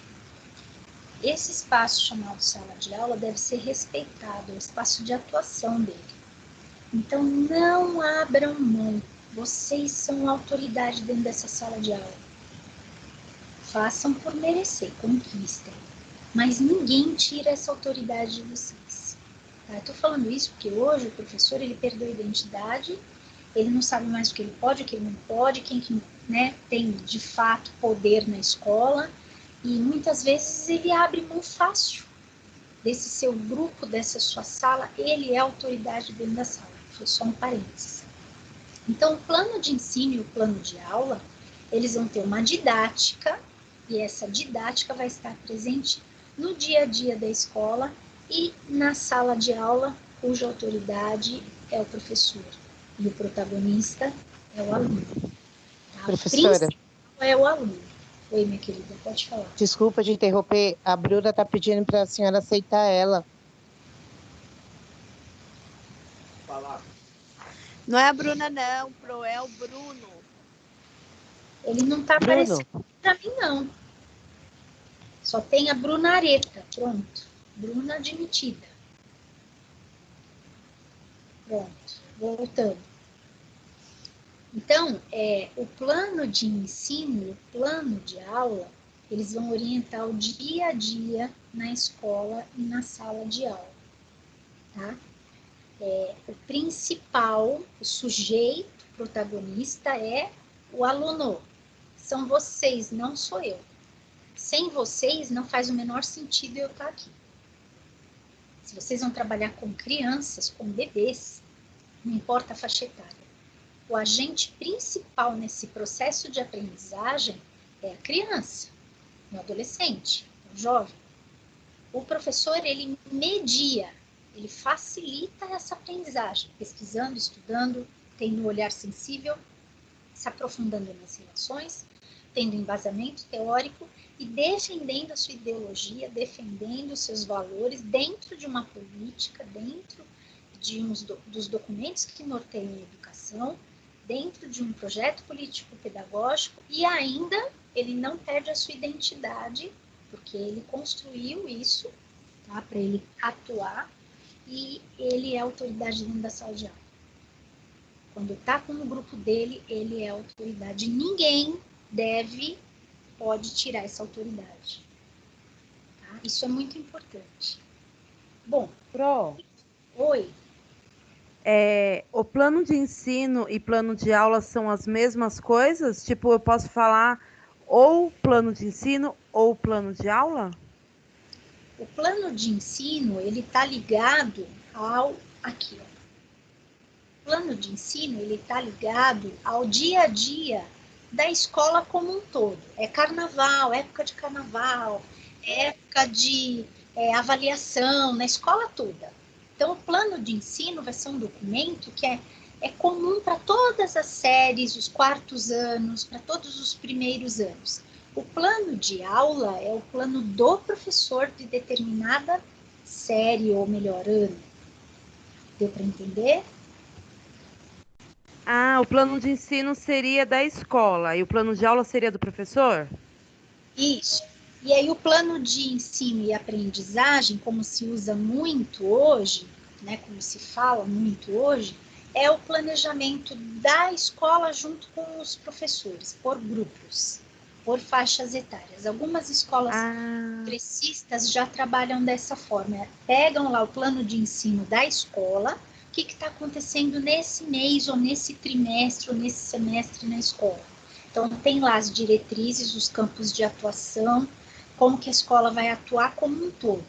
Esse espaço chamado sala de aula deve ser respeitado, é o espaço de atuação dele. Então, não abram mão. Vocês são autoridade dentro dessa sala de aula. Façam por merecer, conquistem. Mas ninguém tira essa autoridade de vocês. Tá? Eu estou falando isso porque hoje o professor ele perdeu a identidade, ele não sabe mais o que ele pode, o que ele não pode, quem que, né, tem de fato poder na escola, e muitas vezes ele abre mão fácil desse seu grupo, dessa sua sala, ele é a autoridade dentro da sala. Foi só um parênteses. Então, o plano de ensino e o plano de aula, eles vão ter uma didática, e essa didática vai estar presente no dia a dia da escola e na sala de aula, cuja autoridade é o professor. E o protagonista é o aluno. Tá? Professora. O principal é o aluno. Oi, minha querida, pode falar. Desculpa de interromper, a Bruna está pedindo para a senhora aceitar ela. Não é a Bruna, não, Pro, é o Bruno. Ele não está aparecendo para mim, não. Só tem a Bruna Areta, pronto. Bruna admitida. Pronto, voltando. Então, o plano de ensino e o plano de aula, eles vão orientar o dia a dia na escola e na sala de aula, tá? O principal, o sujeito protagonista é o aluno. São vocês, não sou eu. Sem vocês, não faz o menor sentido eu estar aqui. Se vocês vão trabalhar com crianças, com bebês, não importa a faixa etária. O agente principal nesse processo de aprendizagem é a criança, o adolescente, o jovem. O professor, ele media, ele facilita essa aprendizagem, pesquisando, estudando, tendo um olhar sensível, se aprofundando nas relações, tendo embasamento teórico e defendendo a sua ideologia, defendendo os seus valores dentro de uma política, dentro dos documentos que norteiam a educação, dentro de um projeto político-pedagógico, e ainda ele não perde a sua identidade, porque ele construiu isso, tá, para ele atuar, e ele é autoridade dentro da sala de aula. Quando está com o grupo dele, ele é autoridade. Ninguém pode tirar essa autoridade. Tá? Isso é muito importante. Bom, Pro, oi. O plano de ensino e plano de aula são as mesmas coisas? Tipo, eu posso falar ou plano de ensino ou plano de aula? O plano de ensino, ele está ligado aqui, ó. O plano de ensino, ele está ligado ao dia a dia da escola como um todo. É carnaval, época de carnaval, época de avaliação, na escola toda. Então, o plano de ensino vai ser um documento que é comum para todas as séries, os quartos anos, para todos os primeiros anos. O plano de aula é o plano do professor de determinada série, ou melhor, ano. Deu para entender? Ah, o plano de ensino seria da escola e o plano de aula seria do professor? Isso. E aí o plano de ensino e aprendizagem, como se usa muito hoje, né, como se fala muito hoje, é o planejamento da escola junto com os professores, por grupos, por faixas etárias. Algumas escolas progressistas já trabalham dessa forma. Pegam lá o plano de ensino da escola, o que está acontecendo nesse mês, ou nesse trimestre, ou nesse semestre na escola. Então, tem lá as diretrizes, os campos de atuação, como que a escola vai atuar como um todo.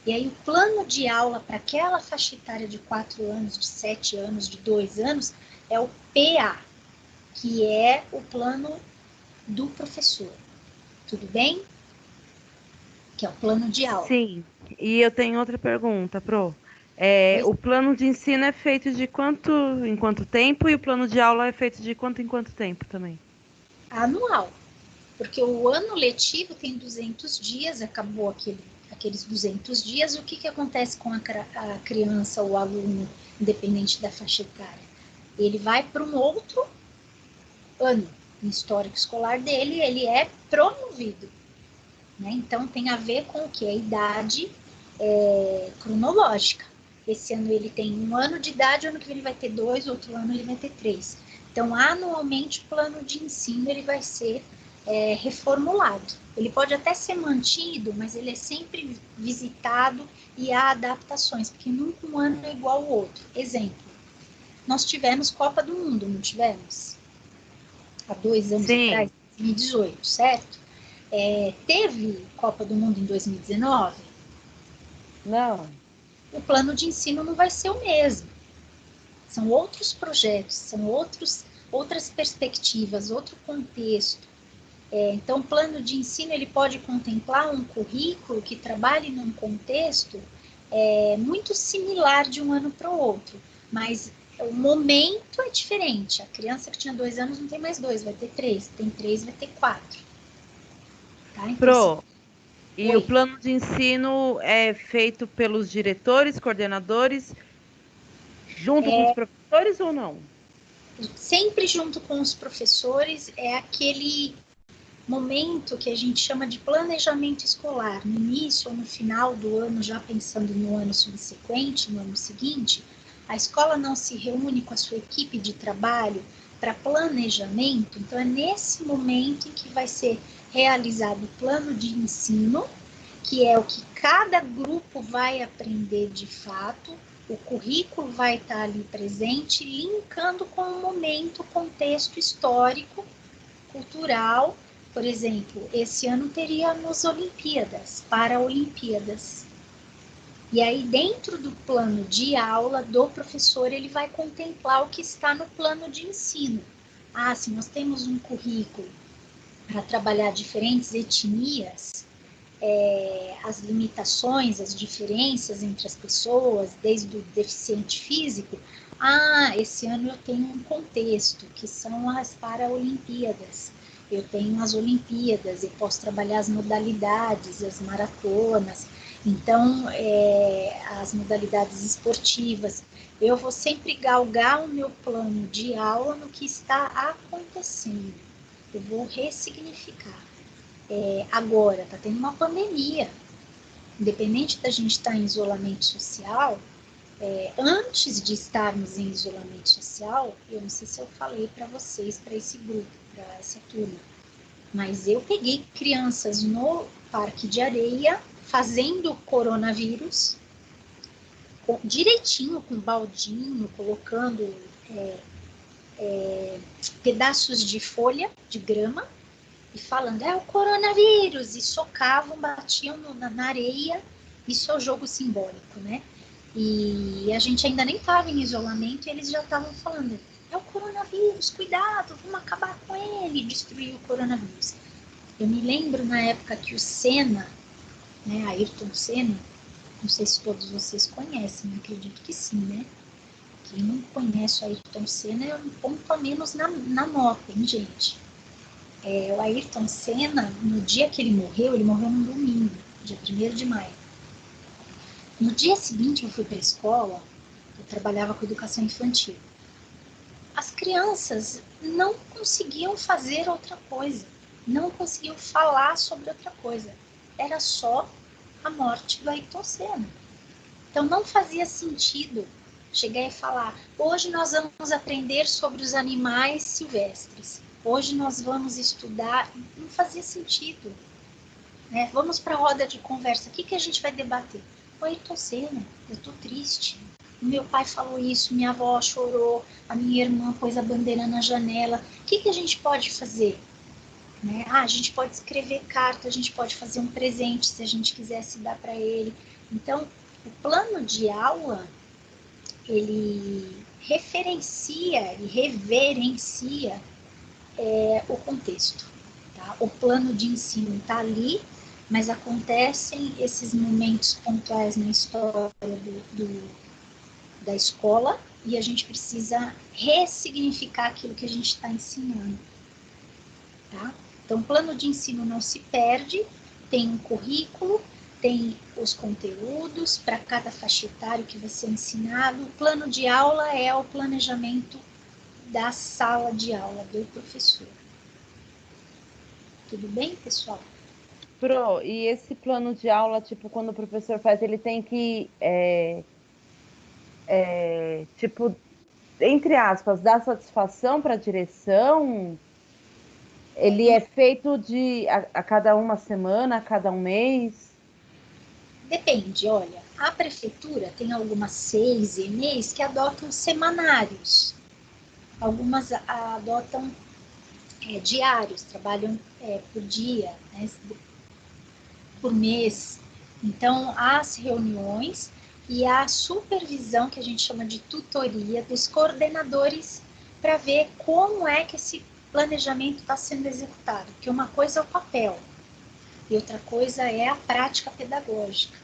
E aí, o plano de aula para aquela faixa etária de 4 anos, de 7 anos, de 2 anos, é o PA, que é o plano do professor. Tudo bem? Que é o plano de aula. Sim. E eu tenho outra pergunta, Pro. O plano de ensino é feito de quanto em quanto tempo e o plano de aula é feito de quanto em quanto tempo também? Anual. Porque o ano letivo tem 200 dias, acabou aqueles 200 dias, o que acontece com a criança, o aluno, independente da faixa etária? Ele vai para um outro ano no histórico escolar dele, ele é promovido. Né? Então, tem a ver com o que? A idade cronológica. Esse ano ele tem 1 ano de idade, ano que vem ele vai ter 2, outro ano ele vai ter 3. Então, anualmente, o plano de ensino ele vai ser reformulado. Ele pode até ser mantido, mas ele é sempre visitado e há adaptações, porque nunca um ano é igual ao outro. Exemplo, nós tivemos Copa do Mundo, não tivemos? Há 2 anos Sim. atrás, 2018, certo? Teve Copa do Mundo em 2019? Não. O plano de ensino não vai ser o mesmo. São outros projetos, são outras perspectivas, outro contexto. Então, o plano de ensino ele pode contemplar um currículo que trabalhe num contexto muito similar de um ano para o outro, mas o momento é diferente. A criança que tinha 2 anos não tem mais 2, vai ter 3. Tem 3, vai ter 4. Tá? Então, Pro, e Oi. o plano de ensino é feito pelos diretores, coordenadores, junto com os professores ou não? Sempre junto com os professores, é aquele momento que a gente chama de planejamento escolar, no início ou no final do ano, já pensando no ano subsequente, no ano seguinte, a escola não se reúne com a sua equipe de trabalho para planejamento, então é nesse momento em que vai ser realizado o plano de ensino, que é o que cada grupo vai aprender de fato, o currículo vai estar ali presente, linkando com o momento, o contexto histórico, cultural. Por exemplo, esse ano teríamos Olimpíadas, Paraolimpíadas. E aí, dentro do plano de aula do professor, ele vai contemplar o que está no plano de ensino. Ah, se nós temos um currículo para trabalhar diferentes etnias, as limitações, as diferenças entre as pessoas, desde o deficiente físico, esse ano eu tenho um contexto, que são as Paraolimpíadas. Eu tenho as Olimpíadas, eu posso trabalhar as modalidades, as maratonas, então, as modalidades esportivas. Eu vou sempre galgar o meu plano de aula no que está acontecendo. Eu vou ressignificar. Agora, está tendo uma pandemia. Independente da gente estar em isolamento social, antes de estarmos em isolamento social, eu não sei se eu falei para vocês, para esse grupo, para essa turma, mas eu peguei crianças no parque de areia, fazendo coronavírus, direitinho, com baldinho, colocando pedaços de folha, de grama, e falando, é o coronavírus, e socavam, batiam na areia. Isso é o jogo simbólico, né? E a gente ainda nem estava em isolamento e eles já estavam falando, é o coronavírus, cuidado, vamos acabar com ele, destruir o coronavírus. Eu me lembro na época que o Senna, né, Ayrton Senna, não sei se todos vocês conhecem, acredito que sim, né? Quem não conhece o Ayrton Senna é um ponto a menos na nota, hein, gente? O Ayrton Senna, no dia que ele morreu num domingo, dia 1º de maio. No dia seguinte eu fui para a escola, eu trabalhava com educação infantil. As crianças não conseguiam fazer outra coisa, não conseguiam falar sobre outra coisa. Era só a morte do Ayrton Senna. Então não fazia sentido chegar e falar, hoje nós vamos aprender sobre os animais silvestres, hoje nós vamos estudar, não fazia sentido. Né? Vamos para a roda de conversa, o que a gente vai debater? O Ayrton Senna, eu estou triste. Meu pai falou isso, minha avó chorou, a minha irmã pôs a bandeira na janela. O que a gente pode fazer? Né? A gente pode escrever carta, a gente pode fazer um presente se a gente quisesse dar para ele. Então, o plano de aula, ele referencia e reverencia o contexto. Tá? O plano de ensino está ali, mas acontecem esses momentos pontuais na história da escola e a gente precisa ressignificar aquilo que a gente está ensinando. Tá? Então, o plano de ensino não se perde, tem um currículo, tem os conteúdos para cada faixa etária que vai ser ensinado. O plano de aula é o planejamento da sala de aula do professor. Tudo bem, pessoal? Pro, e esse plano de aula, tipo, quando o professor faz, ele tem que, tipo, entre aspas, dar satisfação para a direção? Ele é feito a cada uma semana, a cada um mês? Depende, olha, a prefeitura tem algumas 6 EMEIs que adotam semanários. Algumas adotam diários, trabalham por dia, né, por mês. Então, as reuniões e a supervisão, que a gente chama de tutoria, dos coordenadores, para ver como é que esse planejamento está sendo executado. Porque uma coisa é o papel e outra coisa é a prática pedagógica.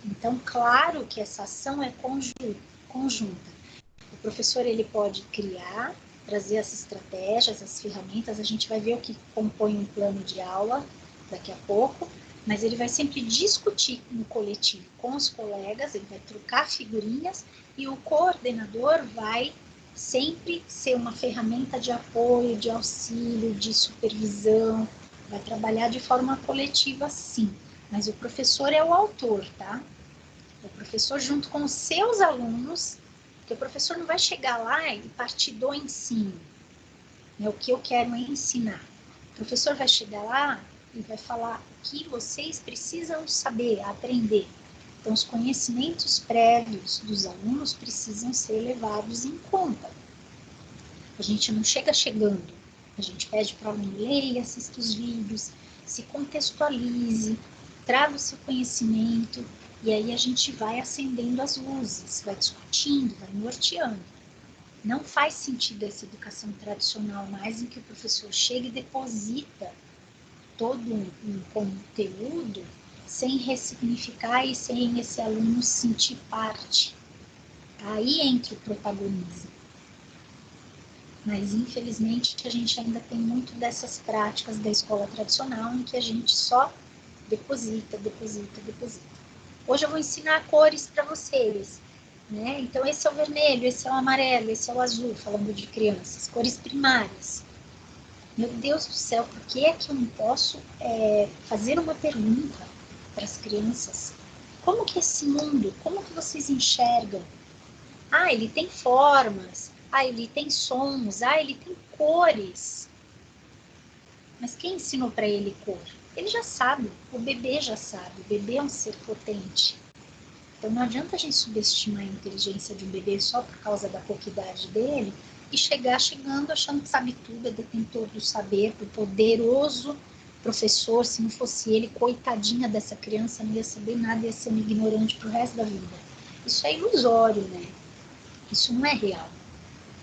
Então, claro que essa ação é conjunta. O professor ele pode criar, trazer as estratégias, as ferramentas, a gente vai ver o que compõe um plano de aula daqui a pouco, mas ele vai sempre discutir no coletivo com os colegas, ele vai trocar figurinhas e o coordenador vai sempre ser uma ferramenta de apoio, de auxílio, de supervisão, vai trabalhar de forma coletiva sim, mas o professor é o autor, tá? O professor junto com os seus alunos, porque o professor não vai chegar lá e partir do ensino, né, o que eu quero ensinar. O professor vai chegar lá e vai falar o que vocês precisam saber, aprender. Então, os conhecimentos prévios dos alunos precisam ser levados em conta. A gente não chega chegando, a gente pede para o aluno leia, assista os vídeos, se contextualize, traga o seu conhecimento, e aí a gente vai acendendo as luzes, vai discutindo, vai norteando. Não faz sentido essa educação tradicional mais em que o professor chega e deposita todo um conteúdo sem ressignificar e sem esse aluno sentir parte. Aí entra o protagonismo. Mas, infelizmente, a gente ainda tem muito dessas práticas da escola tradicional em que a gente só deposita. Hoje eu vou ensinar cores para vocês, né? Então, esse é o vermelho, esse é o amarelo, esse é o azul, falando de crianças, cores primárias. Meu Deus do céu, por que é que eu não posso fazer uma pergunta para as crianças? Como que é esse mundo? Como que vocês enxergam? Ah, ele tem formas. Ah, ele tem sons. Ah, ele tem cores. Mas quem ensinou para ele cor? Ele já sabe, o bebê já sabe, o bebê é um ser potente. Então não adianta a gente subestimar a inteligência de um bebê só por causa da pouca idade dele e chegando achando que sabe tudo, é detentor do saber, do poderoso professor. Se não fosse ele, coitadinha dessa criança, não ia saber nada, ia ser um ignorante pro resto da vida. Isso é ilusório, né? Isso não é real.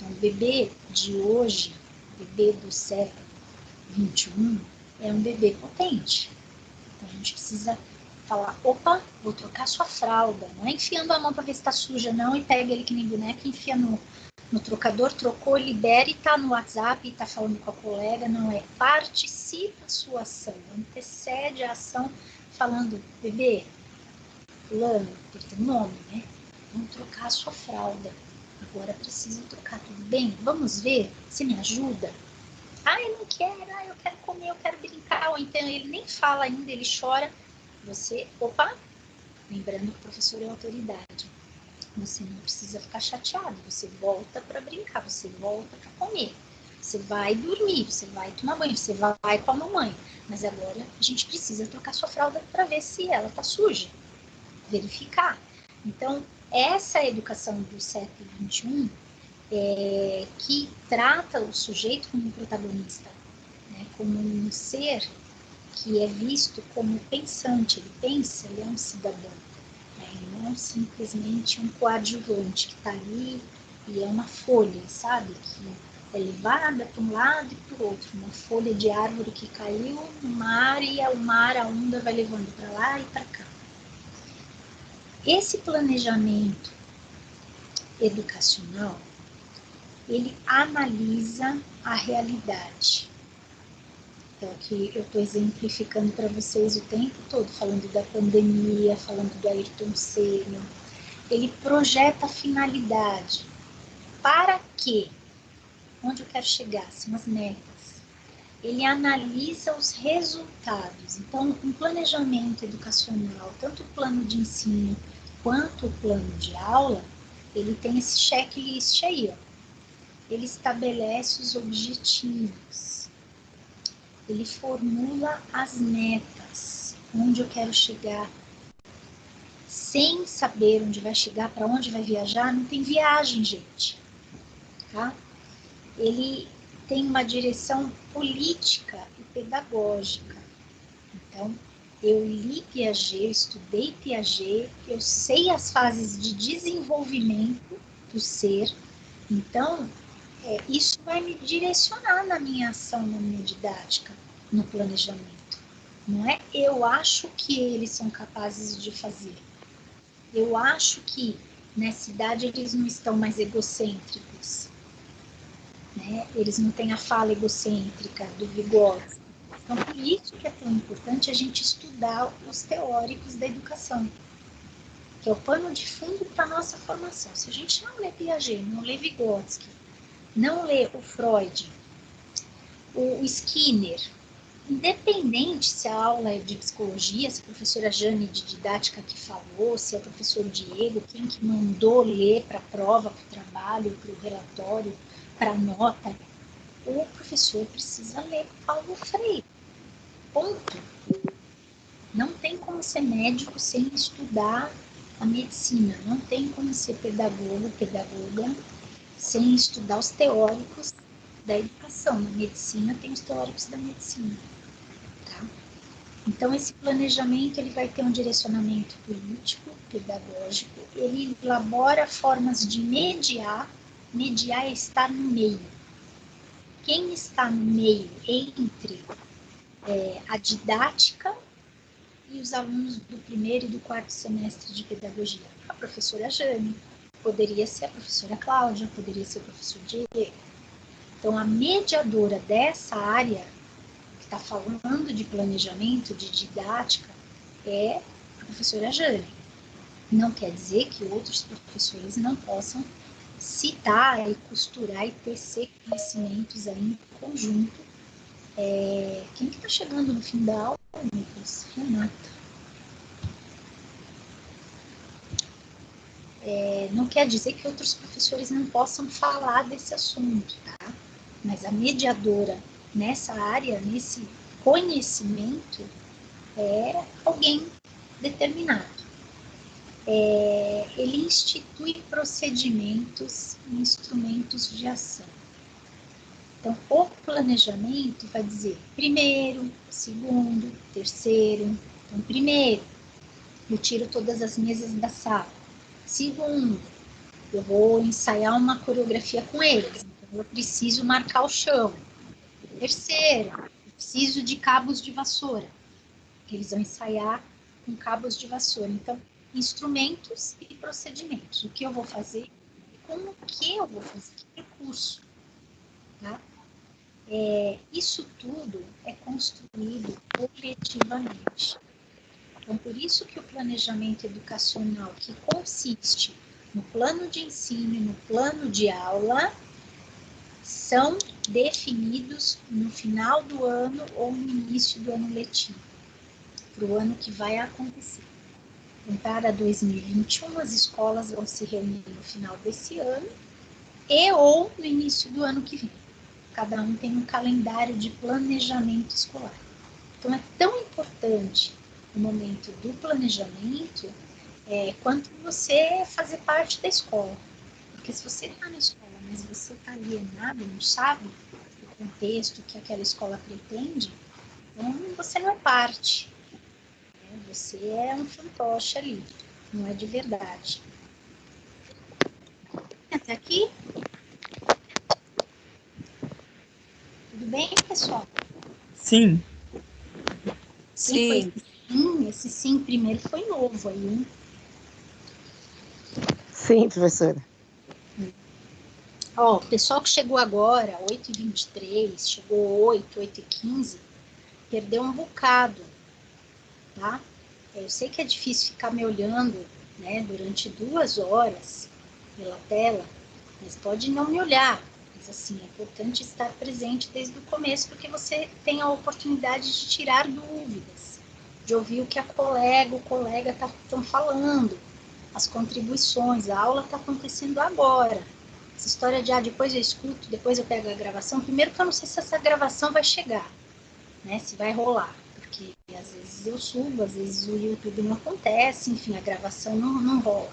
Então, o bebê de hoje, o bebê do século XXI, é um bebê potente. Então, a gente precisa falar, opa, vou trocar sua fralda. Não é enfiando a mão para ver se está suja, não, e pega ele que nem boneca e enfia no trocador, trocou, libera e está no WhatsApp e está falando com a colega. Não, é participa a sua ação, antecede a ação falando, bebê, fulano, ele tem nome, né? Vamos trocar a sua fralda. Agora preciso trocar, tudo bem? Vamos ver? Você me ajuda? Ah, eu não quero, eu quero comer, eu quero brincar. Ou então ele nem fala ainda, ele chora. Você, opa, lembrando que o professor é autoridade. Você não precisa ficar chateado, você volta para brincar, você volta para comer. Você vai dormir, você vai tomar banho, você vai com a mamãe. Mas agora a gente precisa trocar sua fralda para ver se ela está suja. Verificar. Então, essa educação do século XXI que trata o sujeito como um protagonista, né, como um ser que é visto como pensante, ele pensa, ele é um cidadão, né, ele não é simplesmente um coadjuvante que está ali e é uma folha, sabe, que é levada para um lado e para o outro, uma folha de árvore que caiu no mar e o mar, a onda vai levando para lá e para cá. Esse planejamento educacional, ele analisa a realidade. Então, aqui eu estou exemplificando para vocês o tempo todo, falando da pandemia, falando do Ayrton Senna. Ele projeta a finalidade. Para quê? Onde eu quero chegar? São as metas. Ele analisa os resultados. Então, um planejamento educacional, tanto o plano de ensino quanto o plano de aula, ele tem esse checklist aí, ó. Ele estabelece os objetivos. Ele formula as metas, onde eu quero chegar. Sem saber onde vai chegar, para onde vai viajar, não tem viagem, gente. Tá? Ele tem uma direção política e pedagógica. Então, eu li Piaget, eu estudei Piaget, eu sei as fases de desenvolvimento do ser. Então, isso vai me direcionar na minha ação, na minha didática, no planejamento. Não é eu acho que eles são capazes de fazer. Eu acho que nessa idade eles não estão mais egocêntricos. Né? Eles não têm a fala egocêntrica do Vygotsky. Então, por isso que é tão importante a gente estudar os teóricos da educação, que é o pano de fundo para a nossa formação. Se a gente não lê Piaget, não lê Vygotsky, não lê o Freud, o Skinner, independente se a aula é de psicologia, se a professora Jane de didática que falou, se é o professor Diego, quem que mandou ler para a prova, para o trabalho, para o relatório, para a nota, o professor precisa ler Paulo Freire. Ponto. Não tem como ser médico sem estudar a medicina, não tem como ser pedagogo, pedagoga, sem estudar os teóricos da educação. Na medicina tem os teóricos da medicina. Tá? Então, esse planejamento ele vai ter um direcionamento político, pedagógico, ele elabora formas de mediar. Mediar é estar no meio. Quem está no meio entre a didática e os alunos do primeiro e do quarto semestre de pedagogia? A professora Jane, poderia ser a professora Cláudia, poderia ser o professor Diego. Então, a mediadora dessa área, que está falando de planejamento, de didática, é a professora Jane. Não quer dizer que outros professores não possam citar e costurar e tecer conhecimentos aí em conjunto. Quem que está chegando no fim da aula, Nicolas? Renata. Não quer dizer que outros professores não possam falar desse assunto, tá? Mas a mediadora nessa área, nesse conhecimento, é alguém determinado. Ele institui procedimentos e instrumentos de ação. Então, o planejamento vai dizer primeiro, segundo, terceiro. Então, primeiro, eu tiro todas as mesas da sala. Segundo, eu vou ensaiar uma coreografia com eles, então eu preciso marcar o chão. Terceiro, eu preciso de cabos de vassoura, que eles vão ensaiar com cabos de vassoura. Então, instrumentos e procedimentos. O que eu vou fazer e como que eu vou fazer, que recurso. Tá? Isso tudo é construído coletivamente. Então, por isso que o planejamento educacional, que consiste no plano de ensino e no plano de aula, são definidos no final do ano ou no início do ano letivo, para o ano que vai acontecer. Então, para 2021, as escolas vão se reunir no final desse ano e ou no início do ano que vem. Cada um tem um calendário de planejamento escolar. Então, é tão importante o momento do planejamento quanto você fazer parte da escola. Porque se você está na escola, mas você está alienado, não sabe o contexto que aquela escola pretende, então você não é parte. Né? Você é um fantoche ali, não é de verdade. Até aqui? Tudo bem, pessoal? Sim. Sim. Esse sim primeiro foi novo aí, hein? Sim, professora. Ó, o pessoal que chegou agora, 8h23, chegou 8h15, perdeu um bocado, tá? Eu sei que é difícil ficar me olhando, né, durante 2 horas pela tela, mas pode não me olhar. Mas assim, é importante estar presente desde o começo, porque você tem a oportunidade de tirar dúvidas, de ouvir o que a colega, o colega estão falando, as contribuições, a aula está acontecendo agora. Essa história de, depois eu escuto, depois eu pego a gravação, primeiro que eu não sei se essa gravação vai chegar, né, se vai rolar, porque às vezes eu subo, às vezes o YouTube não acontece, enfim, a gravação não rola.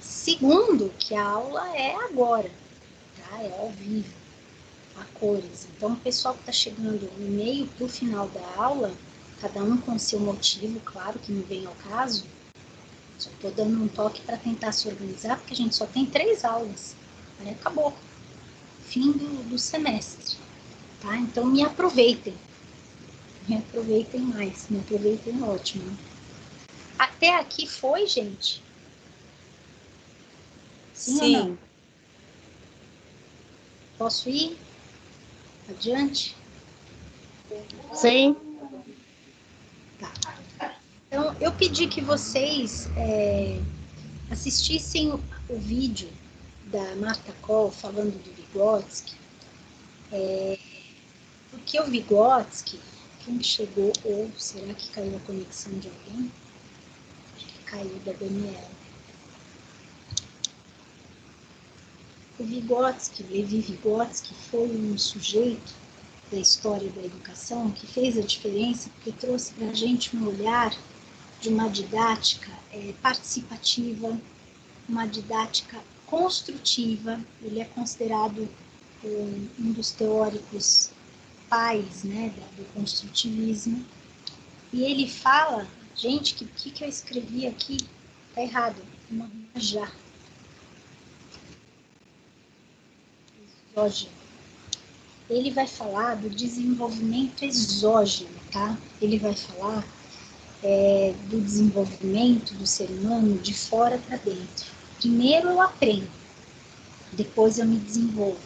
Segundo, que a aula é agora, tá, é ao vivo, a cores. Então, o pessoal que está chegando no meio para o final da aula, cada um com seu motivo, claro que não vem ao caso, só estou dando um toque para tentar se organizar, porque a gente só tem 3 aulas. Aí acabou. Fim do semestre. Tá? Então me aproveitem. Me aproveitem mais. Me aproveitem ótimo. Até aqui foi, gente? Sim ou não? Posso ir? Adiante? Sim. Tá. Então, eu pedi que vocês assistissem o vídeo da Marta Koll falando do Vygotsky, porque o Vygotsky, quem chegou, ou será que caiu a conexão de alguém? Acho que caiu da Daniela. O Vygotsky, Levi Vygotsky, foi um sujeito da história da educação que fez a diferença, porque trouxe para a gente um olhar de uma didática participativa, uma didática construtiva. Ele é considerado um dos teóricos pais, né, do construtivismo. E ele fala, gente, que eu escrevi aqui? Tá errado, uma já. Exógeno. Ele vai falar do desenvolvimento exógeno, tá? Ele vai falar do desenvolvimento do ser humano de fora para dentro. Primeiro eu aprendo, depois eu me desenvolvo.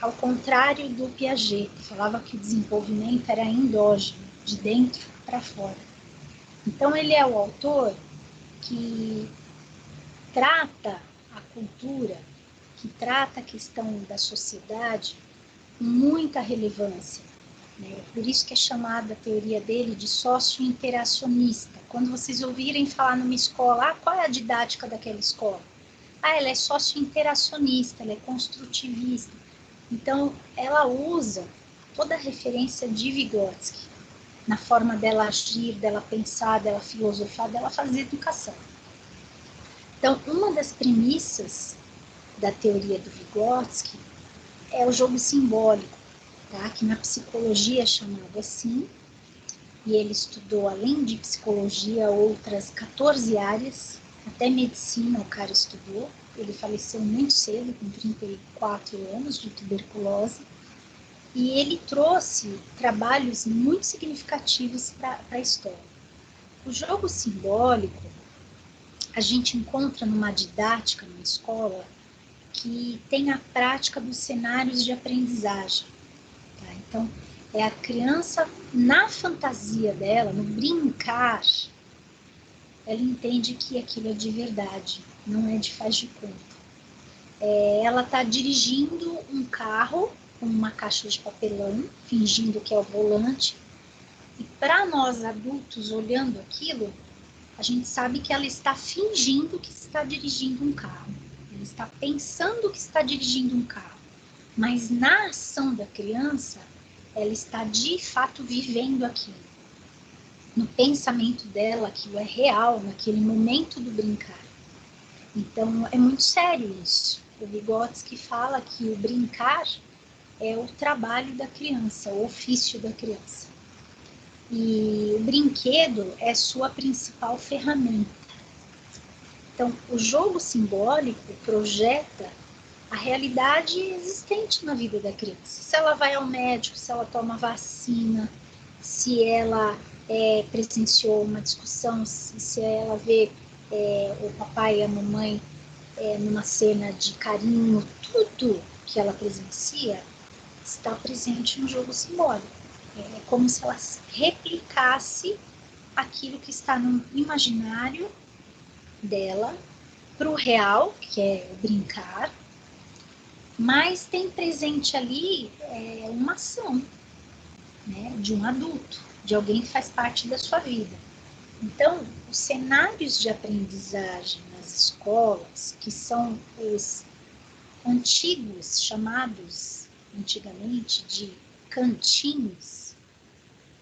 Ao contrário do Piaget, que falava que o desenvolvimento era endógeno, de dentro para fora. Então ele é o autor que trata a cultura, que trata a questão da sociedade com muita relevância. Né? Por isso que é chamada a teoria dele de sócio-interacionista. Quando vocês ouvirem falar numa escola, qual é a didática daquela escola? Ela é sócio-interacionista, ela é construtivista. Então, ela usa toda a referência de Vygotsky na forma dela agir, dela pensar, dela filosofar, dela fazer educação. Então, uma das premissas da teoria do Vygotsky é o jogo simbólico, tá? Que na psicologia é chamado assim, e ele estudou, além de psicologia, outras 14 áreas, até medicina o cara estudou, ele faleceu muito cedo, com 34 anos, de tuberculose, e ele trouxe trabalhos muito significativos para a história. O jogo simbólico, a gente encontra numa didática na escola que tem a prática dos cenários de aprendizagem. Tá? Então, é a criança, na fantasia dela, no brincar, ela entende que aquilo é de verdade, não é de faz de conta. Ela está dirigindo um carro com uma caixa de papelão, fingindo que é o volante, e para nós adultos, olhando aquilo, a gente sabe que ela está fingindo que está dirigindo um carro. Ela está pensando que está dirigindo um carro. Mas na ação da criança, ela está de fato vivendo aquilo. No pensamento dela, aquilo é real, naquele momento do brincar. Então, é muito sério isso. O Vygotsky fala que o brincar é o trabalho da criança, o ofício da criança. E o brinquedo é sua principal ferramenta. Então, o jogo simbólico projeta a realidade existente na vida da criança. Se ela vai ao médico, se ela toma vacina, se ela presenciou uma discussão, se ela vê o papai e a mamãe numa cena de carinho, tudo que ela presencia está presente no jogo simbólico. É como se ela replicasse aquilo que está no imaginário dela para o real, que é o brincar, mas tem presente ali uma ação, né, de um adulto, de alguém que faz parte da sua vida. Então, os cenários de aprendizagem nas escolas, que são os antigos, chamados antigamente de cantinhos,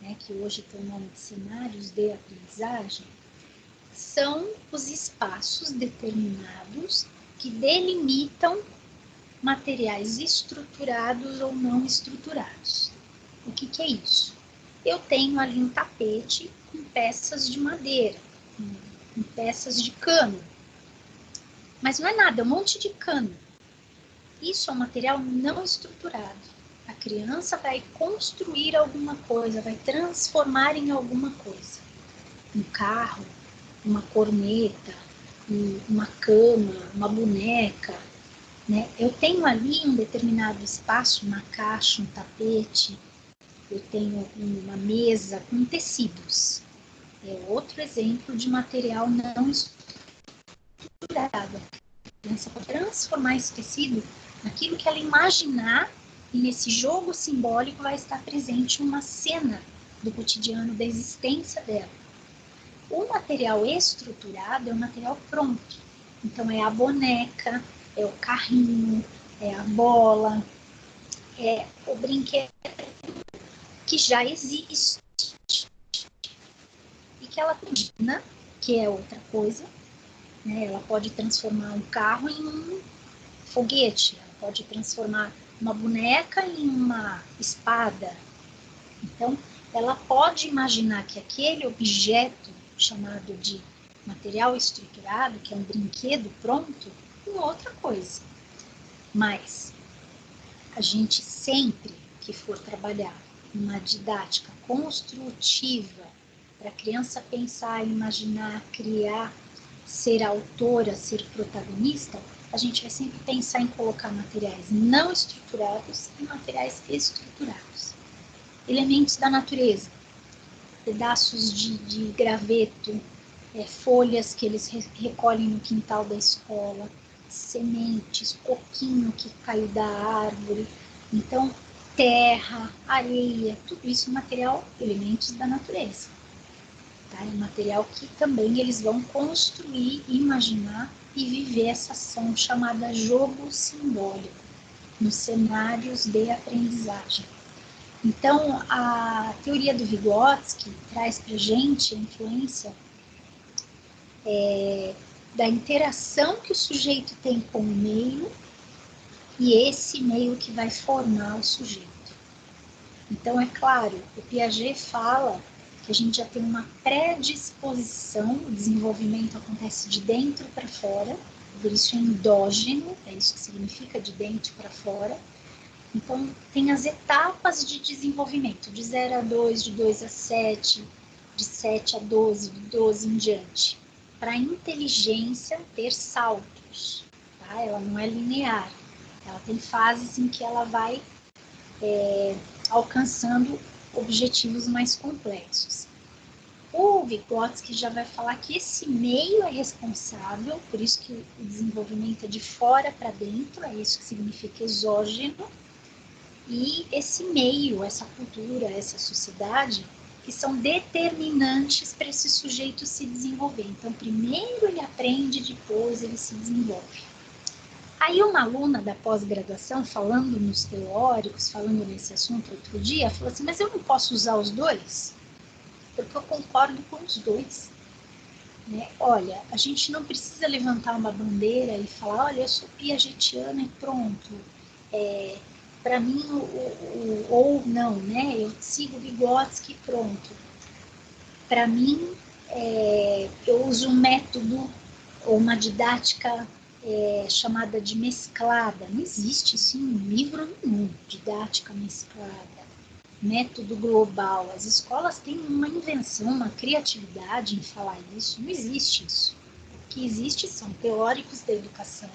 né, que hoje tem o nome de cenários de aprendizagem, são os espaços determinados que delimitam materiais estruturados ou não estruturados. O que é isso? Eu tenho ali um tapete com peças de madeira, com peças de cano. Mas não é nada, é um monte de cano. Isso é um material não estruturado. A criança vai construir alguma coisa, vai transformar em alguma coisa. Um carro, uma corneta, uma cama, uma boneca, né? Eu tenho ali um determinado espaço, uma caixa, um tapete, eu tenho uma mesa com tecidos. É outro exemplo de material não estruturado. A criança pode transformar esse tecido naquilo que ela imaginar, e nesse jogo simbólico vai estar presente uma cena do cotidiano, da existência dela. O material estruturado é o material pronto. Então, é a boneca, é o carrinho, é a bola, é o brinquedo que já existe e que ela imagina, que é outra coisa, né? Ela pode transformar um carro em um foguete, ela pode transformar uma boneca em uma espada. Então, ela pode imaginar que aquele objeto chamado de material estruturado, que é um brinquedo pronto, é outra coisa. Mas a gente sempre que for trabalhar uma didática construtiva para a criança pensar, imaginar, criar, ser autora, ser protagonista, a gente vai sempre pensar em colocar materiais não estruturados e materiais estruturados. Elementos da natureza, pedaços de graveto, folhas que eles recolhem no quintal da escola, sementes, coquinho que caiu da árvore. Então, terra, areia, tudo isso é material, elementos da natureza. Tá? É material que também eles vão construir, imaginar e viver essa ação chamada jogo simbólico, nos cenários de aprendizagem. Então, a teoria do Vygotsky traz para a gente a influência da interação que o sujeito tem com o meio e esse meio que vai formar o sujeito. Então, é claro, o Piaget fala que a gente já tem uma predisposição, o desenvolvimento acontece de dentro para fora, por isso é endógeno, é isso que significa de dentro para fora. Então, tem as etapas de desenvolvimento, de 0 a 2, de 2 a 7, de 7 a 12, de 12 em diante. Para a inteligência ter saltos, tá? Ela não é linear, ela tem fases em que ela vai alcançando objetivos mais complexos. O Vygotsky já vai falar que esse meio é responsável, por isso que o desenvolvimento é de fora para dentro, é isso que significa exógeno, e esse meio, essa cultura, essa sociedade, que são determinantes para esse sujeito se desenvolver. Então, primeiro ele aprende, depois ele se desenvolve. Aí uma aluna da pós-graduação, falando nos teóricos, falando nesse assunto outro dia, falou assim, mas eu não posso usar os dois? Porque eu concordo com os dois. Né? Olha, a gente não precisa levantar uma bandeira e falar, olha, eu sou piagetiana e pronto. Para mim, ou não, né? Eu sigo Vygotsky e pronto. Para mim, eu uso um método ou uma didática chamada de mesclada. Não existe isso em livro nenhum, didática mesclada. Método global. As escolas têm uma invenção, uma criatividade em falar isso. Não existe isso. O que existe são teóricos da educação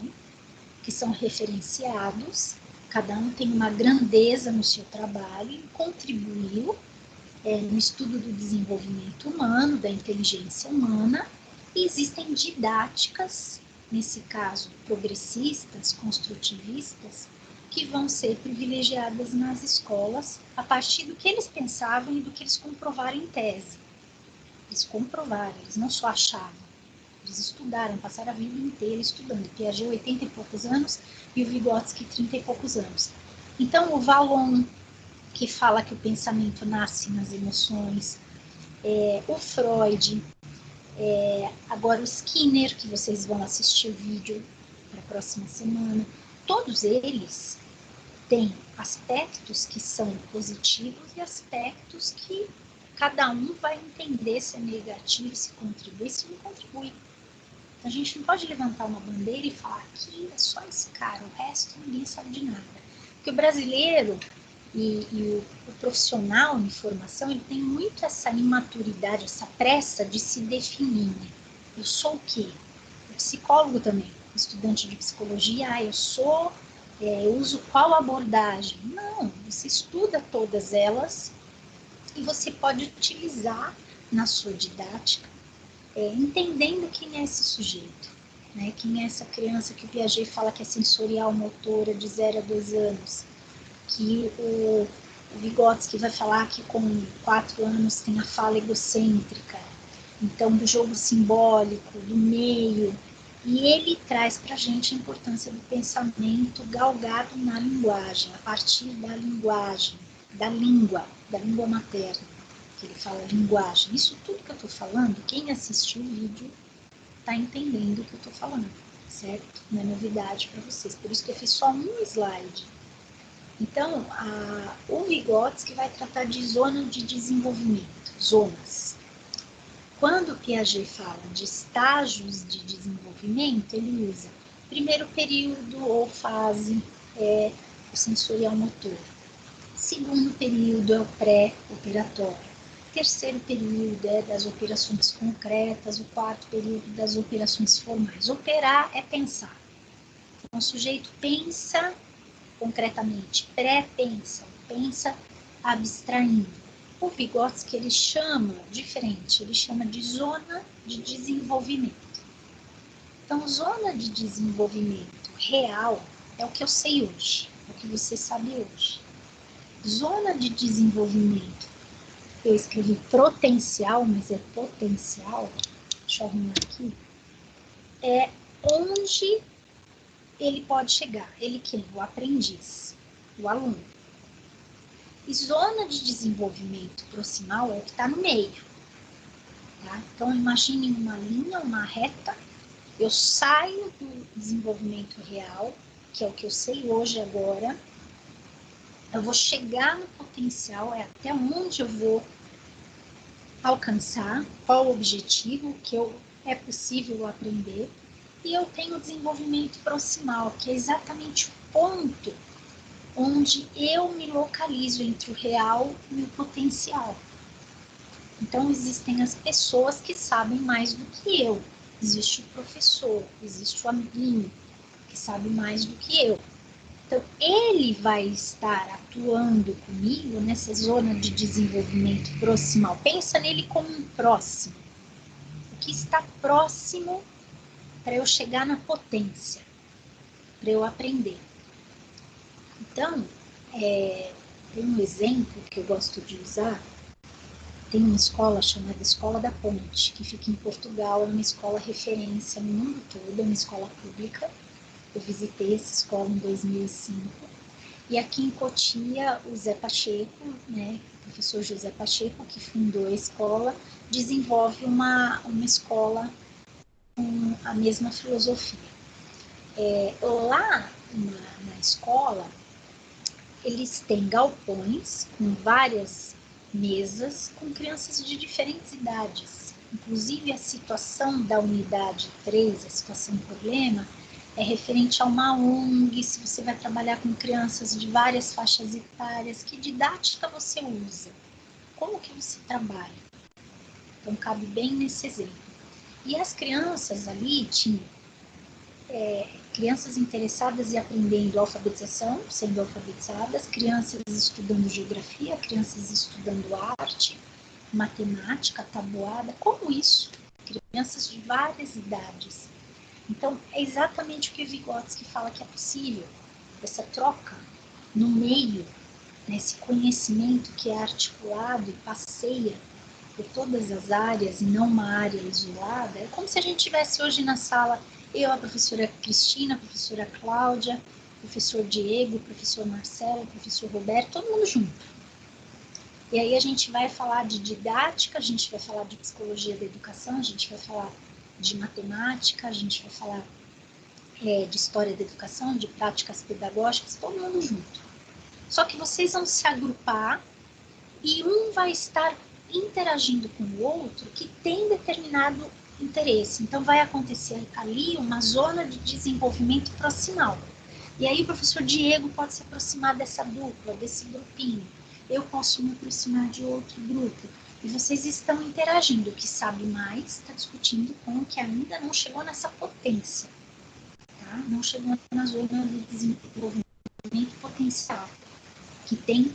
que são referenciados, cada um tem uma grandeza no seu trabalho e contribuiu no estudo do desenvolvimento humano, da inteligência humana, e existem didáticas, nesse caso progressistas, construtivistas, que vão ser privilegiadas nas escolas a partir do que eles pensavam e do que eles comprovaram em tese. Eles comprovaram, eles não só achavam, eles estudaram, passaram a vida inteira estudando. Piaget 80 e poucos anos e o Vygotsky 30 e poucos anos. Então o Vallon, que fala que o pensamento nasce nas emoções, o Freud, agora o Skinner, que vocês vão assistir o vídeo para a próxima semana, todos eles têm aspectos que são positivos e aspectos que cada um vai entender se é negativo, se contribui, se não contribui. Então a gente não pode levantar uma bandeira e falar aqui é só esse cara, o resto ninguém sabe de nada. Porque o brasileiro e o profissional em formação, ele tem muito essa imaturidade, essa pressa de se definir. Eu sou o quê? O psicólogo também, estudante de psicologia, eu uso qual abordagem? Não, você estuda todas elas e você pode utilizar na sua didática, entendendo quem é esse sujeito, né? Quem é essa criança que o Piaget fala que é sensorial motora de 0 a 2 anos, que o Vygotsky vai falar que com 4 anos tem a fala egocêntrica, então do jogo simbólico, do meio, e ele traz para a gente a importância do pensamento galgado na linguagem, a partir da linguagem, da língua materna, que ele fala linguagem. Isso tudo que eu estou falando, quem assistiu o vídeo está entendendo o que eu estou falando, certo? Não é novidade para vocês, por isso que eu fiz só um slide. Então, o Vygotsky vai tratar de zona de desenvolvimento, zonas. Quando o Piaget fala de estágios de desenvolvimento, ele usa primeiro período ou fase o sensorial motor. Segundo período é o pré-operatório. Terceiro período é das operações concretas. O quarto período das operações formais. Operar é pensar. Então, o sujeito pensa concretamente, pré-pensa, pensa abstraindo. O Vygotsky, ele chama diferente, ele chama de zona de desenvolvimento. Então, zona de desenvolvimento real é o que eu sei hoje, é o que você sabe hoje. Zona de desenvolvimento, eu escrevi potencial, mas é potencial, deixa eu arrumar aqui, é onde ele pode chegar. Ele quem? O aprendiz, o aluno. E zona de desenvolvimento proximal é o que está no meio. Tá? Então, imagine uma linha, uma reta, eu saio do desenvolvimento real, que é o que eu sei hoje agora, eu vou chegar no potencial, é até onde eu vou alcançar, qual o objetivo que é possível aprender, E eu tenho o desenvolvimento proximal, que é exatamente o ponto onde eu me localizo entre o real e o potencial. Então, existem as pessoas que sabem mais do que eu. Existe o professor, existe o amiguinho, que sabe mais do que eu. Então, ele vai estar atuando comigo nessa zona de desenvolvimento proximal. Pensa nele como um próximo. O que está próximo para eu chegar na potência, para eu aprender. Então, tem um exemplo que eu gosto de usar. Tem uma escola chamada Escola da Ponte, que fica em Portugal, é uma escola referência no mundo todo, é uma escola pública. Eu visitei essa escola em 2005. E aqui em Cotia, o Zé Pacheco, né, o professor José Pacheco, que fundou a escola, desenvolve uma escola com a mesma filosofia. Lá na escola, eles têm galpões com várias mesas com crianças de diferentes idades. Inclusive, a situação da unidade 3, a situação problema, é referente a uma ONG, se você vai trabalhar com crianças de várias faixas etárias, que didática você usa? Como que você trabalha? Então, cabe bem nesse exemplo. E as crianças ali tinham crianças interessadas e aprendendo alfabetização, sendo alfabetizadas, crianças estudando geografia, crianças estudando arte, matemática, tabuada, como isso? Crianças de várias idades. Então, é exatamente o que o Vygotsky fala que é possível, essa troca no meio, nesse conhecimento que é articulado e passeia por todas as áreas e não uma área isolada. É como se a gente tivesse hoje na sala eu, a professora Cristina, a professora Cláudia, o professor Diego, o professor Marcelo, o professor Roberto, todo mundo junto. E aí a gente vai falar de didática, a gente vai falar de psicologia da educação, a gente vai falar de matemática, a gente vai falar de história da educação, de práticas pedagógicas, todo mundo junto. Só que vocês vão se agrupar e um vai estar interagindo com o outro que tem determinado interesse. Então, vai acontecer ali uma zona de desenvolvimento proximal. E aí o professor Diego pode se aproximar dessa dupla, desse grupinho. Eu posso me aproximar de outro grupo. E vocês estão interagindo. O que sabe mais está discutindo com o que ainda não chegou nessa potência. Tá? Não chegou na zona de desenvolvimento potencial, que tem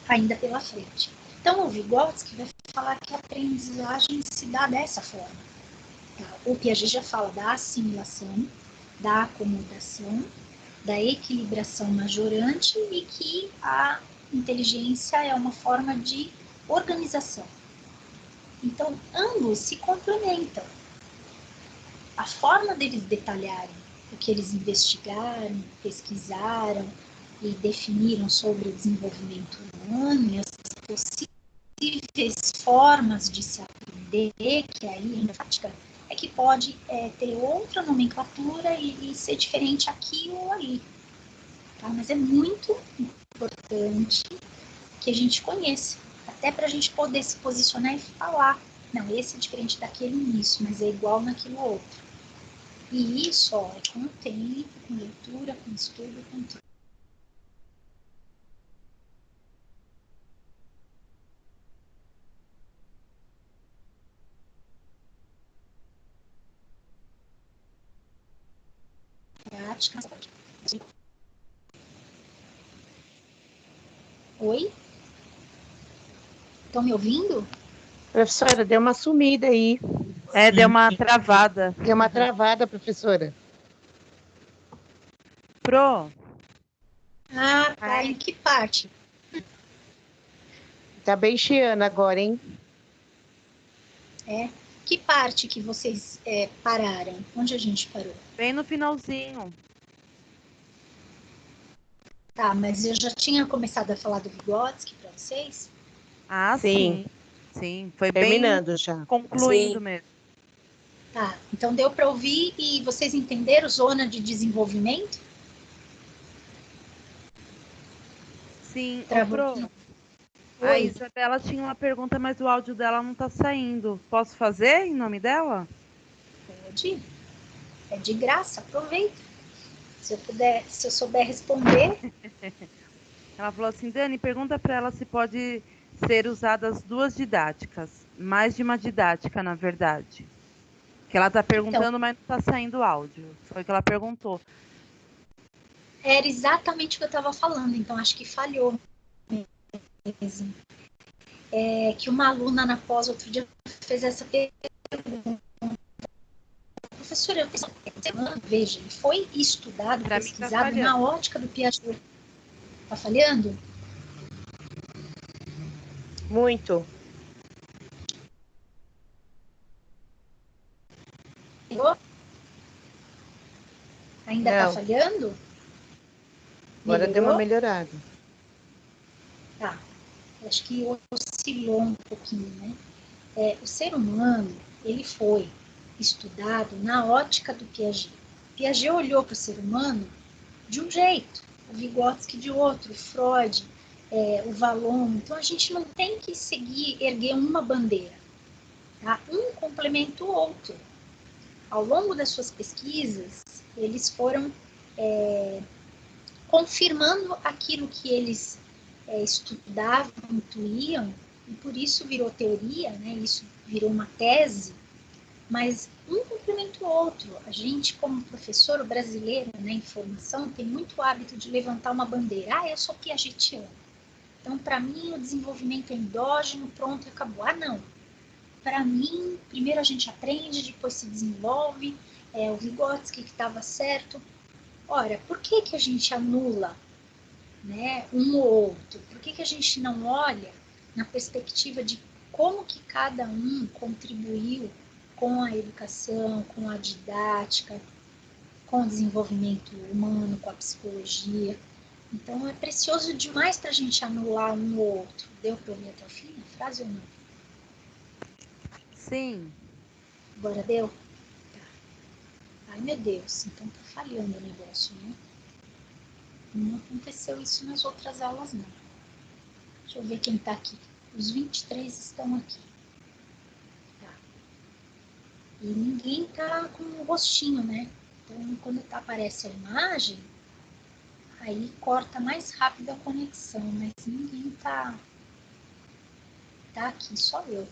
ainda pela frente. Então, o Vygotsky vai falar que a aprendizagem se dá dessa forma. O Piaget já fala da assimilação, da acomodação, da equilibração majorante e que a inteligência é uma forma de organização. Então, ambos se complementam. A forma deles detalharem o que eles investigaram, pesquisaram e definiram sobre o desenvolvimento humano e as possíveis formas de se aprender, que aí na prática é que pode ter outra nomenclatura e ser diferente aqui ou ali. Tá? Mas é muito importante que a gente conheça, até para a gente poder se posicionar e falar, não, esse é diferente daquele nisso, mas é igual naquilo outro. E isso é com o tempo, com leitura, com estudo, com tudo. Prática. Oi? Estão me ouvindo? Professora, deu uma sumida aí. Deu uma travada. Deu uma travada, professora. Pro, Ah, tá. Em que parte? Tá bem chiando agora, hein? Que parte que vocês pararam? Onde a gente parou? bem no finalzinho. Tá, mas eu já tinha começado a falar do Vygotsky para vocês? Ah, Sim. Sim, foi Terminando já. bem concluindo Sim. mesmo. Tá, então deu para ouvir e vocês entenderam zona de desenvolvimento? Sim, Travou? Pro, a Oi. Isabela tinha uma pergunta, mas o áudio dela não tá saindo. Posso fazer em nome dela? Pode. É de graça, aproveita. Se eu souber responder, Ela falou assim, Dani, pergunta para ela se pode ser usadas duas didáticas. Mais de uma didática, na verdade. Que ela está perguntando, mas não está saindo áudio. Foi o que ela perguntou. era exatamente o que eu estava falando, então acho que falhou mesmo. Que uma aluna na pós outro dia fez essa pergunta. Professora, veja, ele foi estudado, Pra mim, pesquisado tá na ótica do Piaget. Tá falhando? Muito. Ainda Não. tá falhando? Agora deu uma melhorada. Tá. Acho que oscilou um pouquinho, né? O ser humano, ele foi estudado na ótica do Piaget. Piaget olhou para o ser humano de um jeito, o Vygotsky de outro, Freud, o Vallon. Então, a gente não tem que erguer uma bandeira. Tá? Um complementa o outro. Ao longo das suas pesquisas, eles foram confirmando aquilo que eles estudavam, intuíam, e por isso virou teoria, né? Isso virou uma tese, mas um complementa o outro. A gente, como professor brasileiro, né, em formação, tem muito hábito de levantar uma bandeira. Eu sou piagetiano. Então, para mim, o desenvolvimento é endógeno, pronto, acabou. Não. Para mim, primeiro a gente aprende, depois se desenvolve. O Vygotsky que estava certo. Ora, por que a gente anula, né, um ou outro? Por que a gente não olha na perspectiva de como que cada um contribuiu com a educação, com a didática, com o desenvolvimento humano, com a psicologia? Então, é precioso demais para a gente anular um ou outro. Deu para ouvir até o fim a frase ou não? Sim. Agora deu? Tá. Ai, meu Deus, então tá falhando o negócio, né? Não aconteceu isso nas outras aulas, não. Deixa eu ver quem tá aqui. Os 23 estão aqui. Tá. E ninguém tá com o rostinho, né? Então, quando aparece a imagem, aí corta mais rápido a conexão, mas ninguém tá aqui, só eu.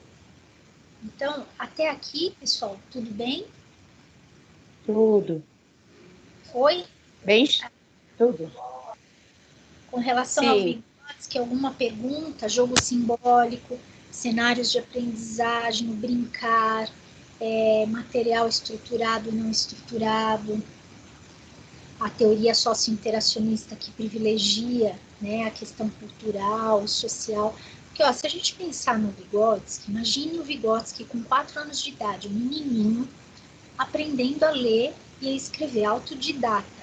Então, até aqui, pessoal, tudo bem? Tudo. Foi? Bem, tudo. Com relação ao Sim. Vygotsky, alguma pergunta? Jogo simbólico, cenários de aprendizagem, brincar, material estruturado, não estruturado, a teoria socio-interacionista que privilegia, né, a questão cultural, social. Porque, se a gente pensar no Vygotsky, imagine o Vygotsky com 4 anos de idade, um menininho, aprendendo a ler e a escrever, autodidata.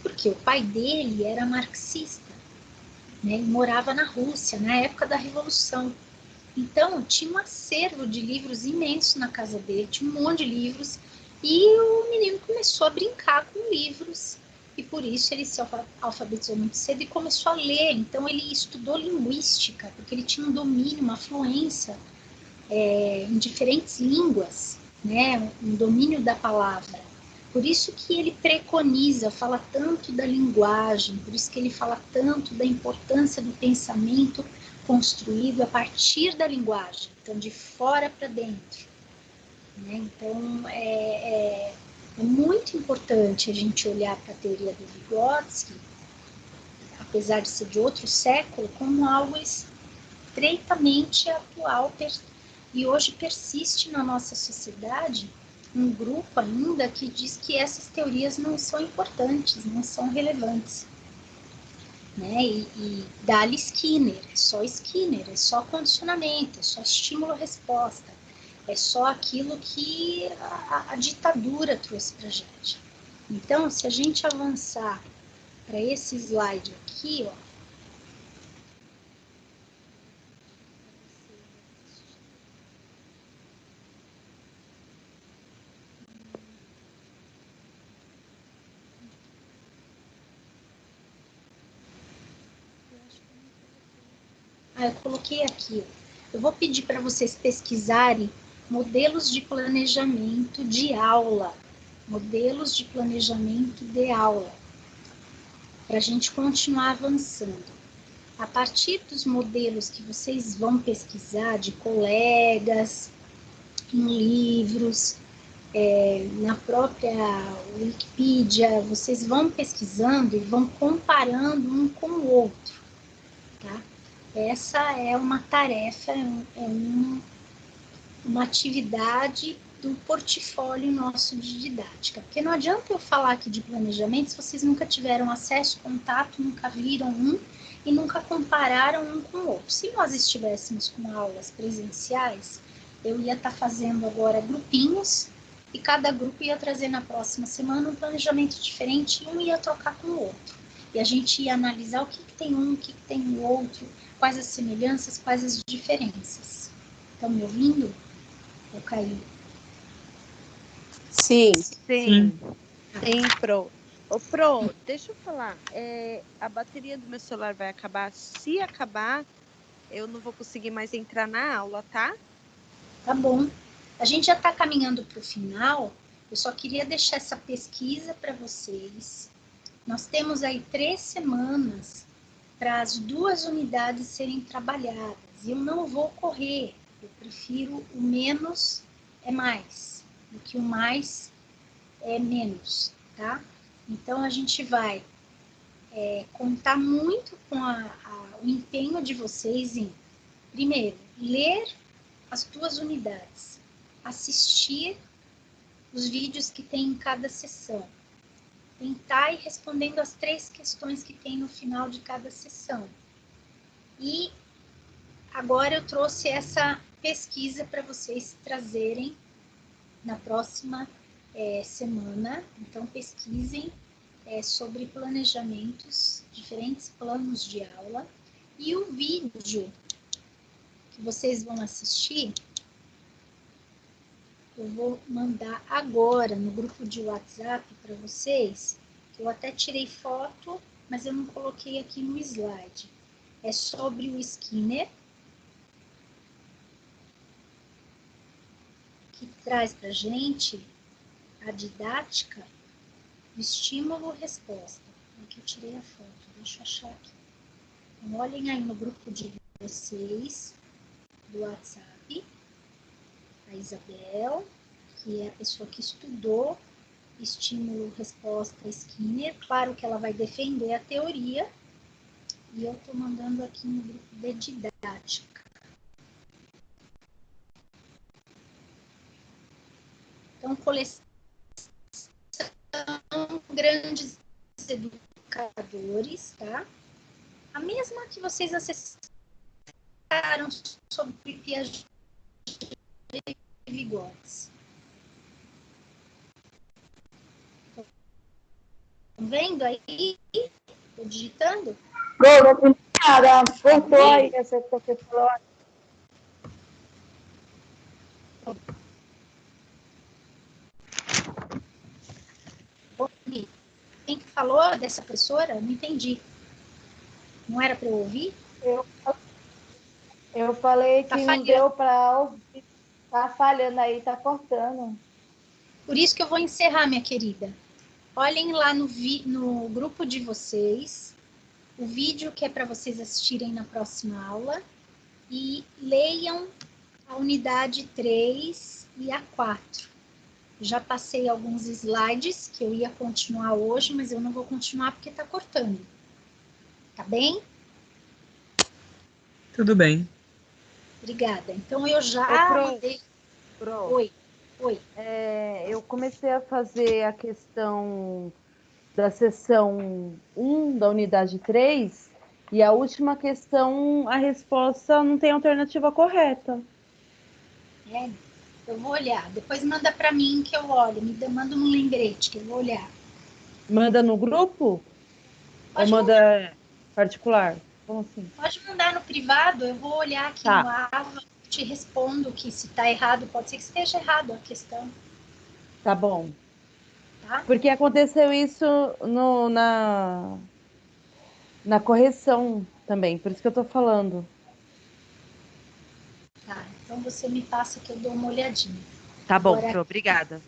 Porque o pai dele era marxista, né, e morava na Rússia, na época da Revolução. Então, tinha um acervo de livros imenso na casa dele, tinha um monte de livros, e o menino começou a brincar com livros, e por isso ele se alfabetizou muito cedo e começou a ler. Então, ele estudou linguística, porque ele tinha um domínio, uma fluência em diferentes línguas, né, um domínio da palavra. Por isso que ele preconiza, fala tanto da linguagem, por isso que ele fala tanto da importância do pensamento construído a partir da linguagem, então de fora para dentro. Né? Então, é muito importante a gente olhar para a teoria do Vygotsky, apesar de ser de outro século, como algo estreitamente atual, e hoje persiste na nossa sociedade um grupo ainda que diz que essas teorias não são importantes, não são relevantes. Né? E dá-lhe Skinner, é só condicionamento, é só estímulo-resposta, é só aquilo que a ditadura trouxe para a gente. Então, se a gente avançar para esse slide aqui, ó, eu coloquei aqui. Eu vou pedir para vocês pesquisarem modelos de planejamento de aula modelos de planejamento de aula, para a gente continuar avançando. A partir dos modelos que vocês vão pesquisar de colegas, em livros, na própria Wikipedia, vocês vão pesquisando e vão comparando um com o outro, tá? Essa é uma tarefa, uma atividade do portfólio nosso de didática, porque não adianta eu falar aqui de planejamento se vocês nunca tiveram acesso, contato, nunca viram um e nunca compararam um com o outro. Se nós estivéssemos com aulas presenciais, eu ia estar fazendo agora grupinhos e cada grupo ia trazer na próxima semana um planejamento diferente e um ia trocar com o outro. E a gente ia analisar o que tem um, o que tem o outro, quais as semelhanças, quais as diferenças. Estão me ouvindo? Ou caiu? Sim, Sim. Pro. Ô, Pro, deixa eu falar. A bateria do meu celular vai acabar. Se acabar, eu não vou conseguir mais entrar na aula, tá? Tá bom. A gente já está caminhando para o final. Eu só queria deixar essa pesquisa para vocês. Nós temos aí 3 semanas para as 2 unidades serem trabalhadas. E eu não vou correr. Eu prefiro o menos é mais, do que o mais é menos, tá? Então, a gente vai contar muito com o empenho de vocês em, primeiro, ler as 2 unidades, assistir os vídeos que tem em cada sessão, tentar ir respondendo as 3 questões que tem no final de cada sessão. E agora eu trouxe essa pesquisa para vocês trazerem na próxima semana. Então, pesquisem sobre planejamentos, diferentes planos de aula. E o vídeo que vocês vão assistir, eu vou mandar agora no grupo de WhatsApp para vocês. Eu até tirei foto, mas eu não coloquei aqui no slide. É sobre o Skinner, que traz para a gente a didática do estímulo-resposta. Aqui eu tirei a foto, deixa eu achar aqui. Então, olhem aí no grupo de vocês, do WhatsApp, a Isabel, que é a pessoa que estudou estímulo-resposta Skinner. Claro que ela vai defender a teoria, e eu estou mandando aqui no grupo de didática. Então, coleção grandes educadores, tá? A mesma que vocês acessaram sobre Piaget e Vygotsky. Estão vendo aí? Estou digitando? Cara, cortou aí essa que você falou. Quem que falou dessa professora? Não entendi. Não era para eu ouvir? Eu falei que Tá não falhando. deu para ouvir. Tá falhando aí, tá cortando. Por isso que eu vou encerrar, minha querida. Olhem lá no grupo de vocês o vídeo que é para vocês assistirem na próxima aula e leiam a unidade 3 e a 4. Já passei alguns slides que eu ia continuar hoje, mas eu não vou continuar porque está cortando. Tá bem? Tudo bem. Obrigada. Então, eu já mandei... Oi. Eu comecei a fazer a questão da seção 1 da unidade 3 e a última questão, a resposta não tem alternativa correta. Eu vou olhar. Depois manda para mim que eu olho. Manda um lembrete que eu vou olhar. Manda no grupo? Pode ou manda particular? Como assim? Pode mandar no privado, eu vou olhar aqui no AVA, te respondo que se está errado, pode ser que esteja errado a questão. Tá bom. Tá? Porque aconteceu isso na correção também, por isso que eu tô falando. Tá, então você me passa que eu dou uma olhadinha. Tá bom, Agora, obrigada.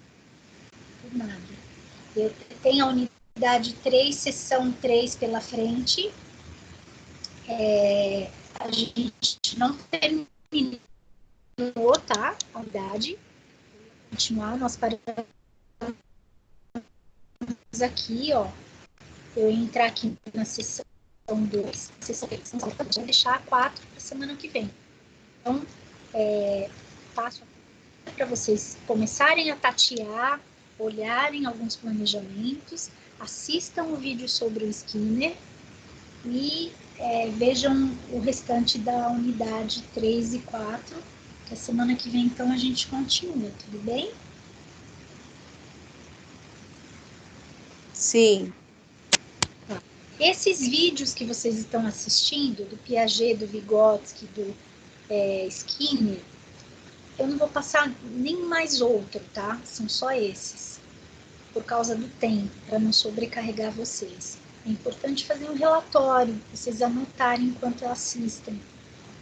Por nada. Eu tenho a unidade 3, sessão 3 pela frente. A gente não terminou, tá? A unidade. Continuar, nós paramos aqui, ó. Eu entrar aqui na sessão 2, sessão 3, vou deixar a 4 para semana que vem. Então, passo para vocês começarem a tatear, olharem alguns planejamentos, assistam o vídeo sobre o Skinner e vejam o restante da unidade 3 e 4, que a semana que vem, então, a gente continua, tudo bem? Sim. Esses vídeos que vocês estão assistindo, do Piaget, do Vygotsky, do Skinner, eu não vou passar nem mais outro, tá? São só esses, por causa do tempo, para não sobrecarregar vocês. É importante fazer um relatório, vocês anotarem enquanto assistem,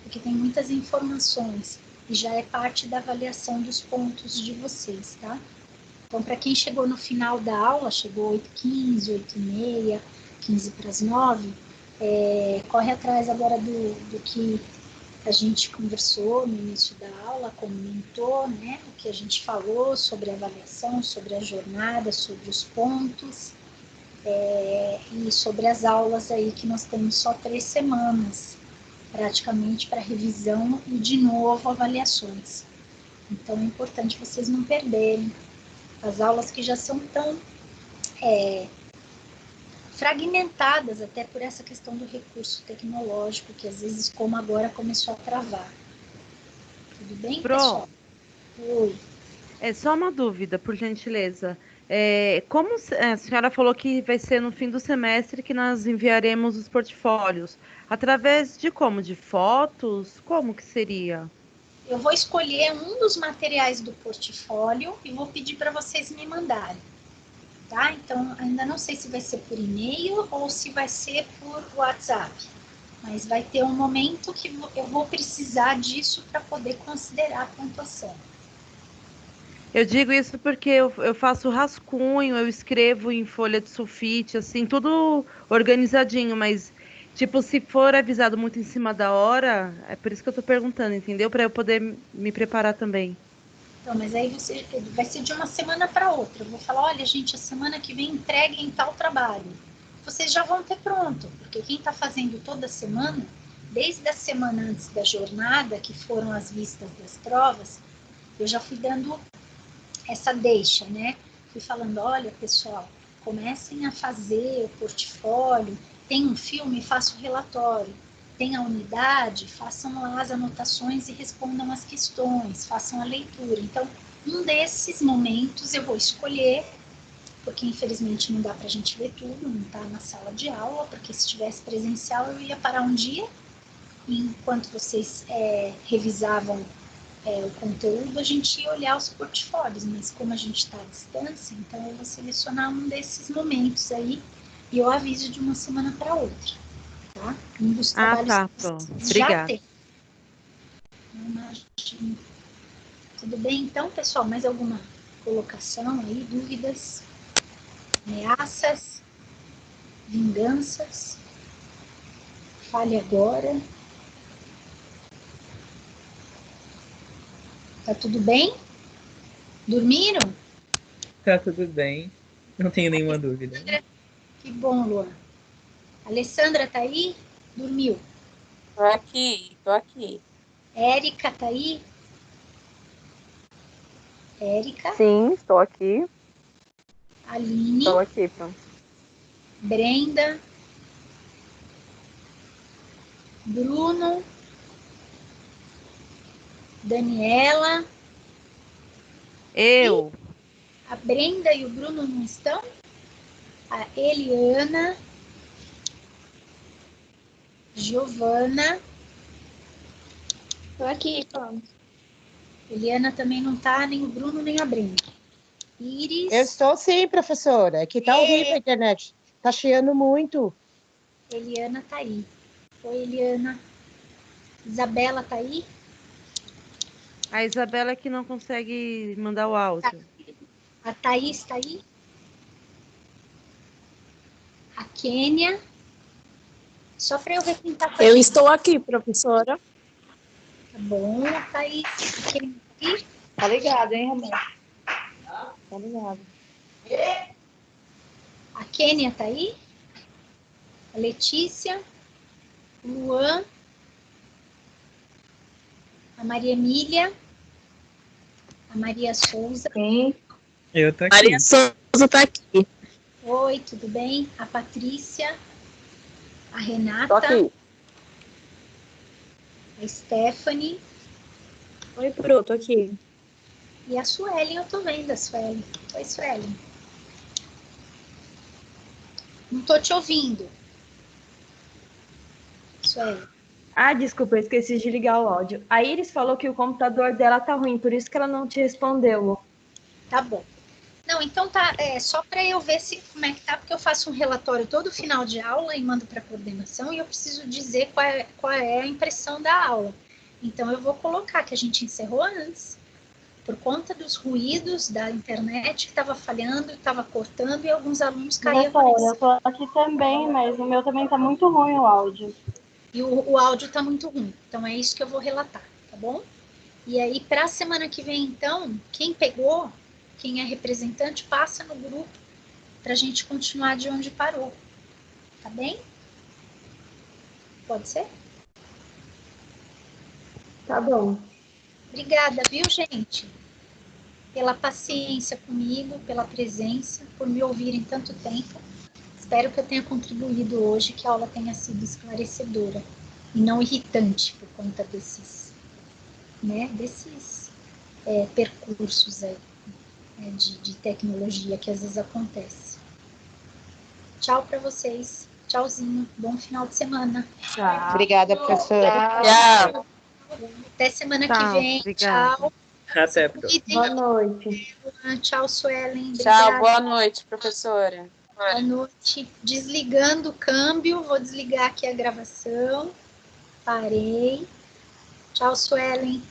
porque tem muitas informações e já é parte da avaliação dos pontos de vocês, tá? Então, para quem chegou no final da aula, chegou 8h15, 8h30, 15 para as 9, corre atrás agora do que a gente conversou no início da aula, comentou, né, o que a gente falou sobre a avaliação, sobre a jornada, sobre os pontos, e sobre as aulas aí que nós temos só 3 semanas, praticamente, para revisão e, de novo, avaliações. Então, é importante vocês não perderem as aulas que já são tão fragmentadas, até por essa questão do recurso tecnológico, que às vezes, como agora, começou a travar. Tudo bem, pessoal? Oi. É só uma dúvida, por gentileza. Como a senhora falou que vai ser no fim do semestre que nós enviaremos os portfólios? Através de como? De fotos? Como que seria? Eu vou escolher um dos materiais do portfólio e vou pedir para vocês me mandarem. Tá? Então, ainda não sei se vai ser por e-mail ou se vai ser por WhatsApp. Mas vai ter um momento que eu vou precisar disso para poder considerar a pontuação. Eu digo isso porque eu faço rascunho, eu escrevo em folha de sulfite, assim, tudo organizadinho, mas, tipo, se for avisado muito em cima da hora, é por isso que eu tô perguntando, entendeu? Para eu poder me preparar também. Então, mas aí vai ser de uma semana para outra. Eu vou falar, olha, gente, a semana que vem entreguem tal trabalho. Vocês já vão ter pronto, porque quem está fazendo toda semana, desde a semana antes da jornada, que foram as vistas das provas, eu já fui dando essa deixa, né? Fui falando, olha, pessoal, comecem a fazer o portfólio, tem um filme, faça o relatório, tem a unidade, façam lá as anotações e respondam as questões, façam a leitura. Então, um desses momentos eu vou escolher, porque infelizmente não dá para a gente ver tudo, não está na sala de aula, porque se tivesse presencial eu ia parar um dia, e enquanto vocês revisavam o conteúdo, a gente ia olhar os portfólios, mas como a gente está à distância, então eu vou selecionar um desses momentos aí e eu aviso de uma semana para outra, tá? Um dos trabalhos tá, que pronto. vocês Obrigada. já tem. Imagina. Tudo bem, então, pessoal? Mais alguma colocação aí, dúvidas, ameaças, vinganças? Fale agora. Tá tudo bem? Dormiram? Tá tudo bem. Não tenho nenhuma dúvida. Que bom, Luan. Alessandra tá aí? Dormiu. Tô aqui. Érica tá aí? Érica? Sim, estou aqui. Aline? Estou aqui, pronto. Brenda? Bruno? Daniela? Eu. A Brenda e o Bruno não estão? A Eliana? Giovana? Estou aqui, pronto. Eliana também não tá, nem o Bruno, nem a Brenda. Iris? Eu estou sim, professora. É que tá horrível a internet. Tá chiando muito. Eliana tá aí. Oi, Eliana. Isabela tá aí? A Isabela é que não consegue mandar o áudio. A Thaís está aí? A Kênia? Só para eu ver quem está com a Eu gente. estou aqui, professora. Tá bom, a Thaís. A Kênia tá aí? Tá ligado, hein, Ramon? Tá ligado. A Kênia tá aí? A Letícia? O Luan? A Maria Emília? A Maria Souza? Sim. Eu tô aqui. Maria Souza está aqui. Oi, tudo bem? A Patrícia? A Renata? Tô aqui. A Stephanie? Oi, Pro, tô aqui. E a Suelen, eu tô vendo a Suelen. Oi, Suelen. Não tô te ouvindo. Suelen. Ah, desculpa, eu esqueci de ligar o áudio. A Iris falou que o computador dela tá ruim, por isso que ela não te respondeu. Tá bom. Não, então tá, só para eu ver como é que tá, porque eu faço um relatório todo final de aula e mando para a coordenação e eu preciso dizer qual é a impressão da aula. Então eu vou colocar que a gente encerrou antes, por conta dos ruídos da internet que estava falhando, estava cortando e alguns alunos caíam. Professora, eu tô aqui também, mas o meu também tá muito ruim o áudio. E o áudio está muito ruim. Então é isso que eu vou relatar, tá bom? E aí, para a semana que vem, então, quem pegou, quem é representante, passa no grupo para a gente continuar de onde parou. Tá bem? Pode ser? Tá bom. Obrigada, viu, gente? Pela paciência comigo, pela presença, por me ouvirem tanto tempo. Espero que eu tenha contribuído hoje, que a aula tenha sido esclarecedora e não irritante por conta desses percursos aí, de tecnologia que às vezes acontece. Tchau para vocês. Tchauzinho. Bom final de semana. Tchau. Obrigada, professora. Tchau. Até semana Tá, que vem. obrigada. Tchau. Até, Pro. Boa noite. Tchau, Suelen. Tchau, Obrigada. boa noite, professora. Boa noite. Desligando o câmbio. Vou desligar aqui a gravação. Parei. Tchau, Suelen.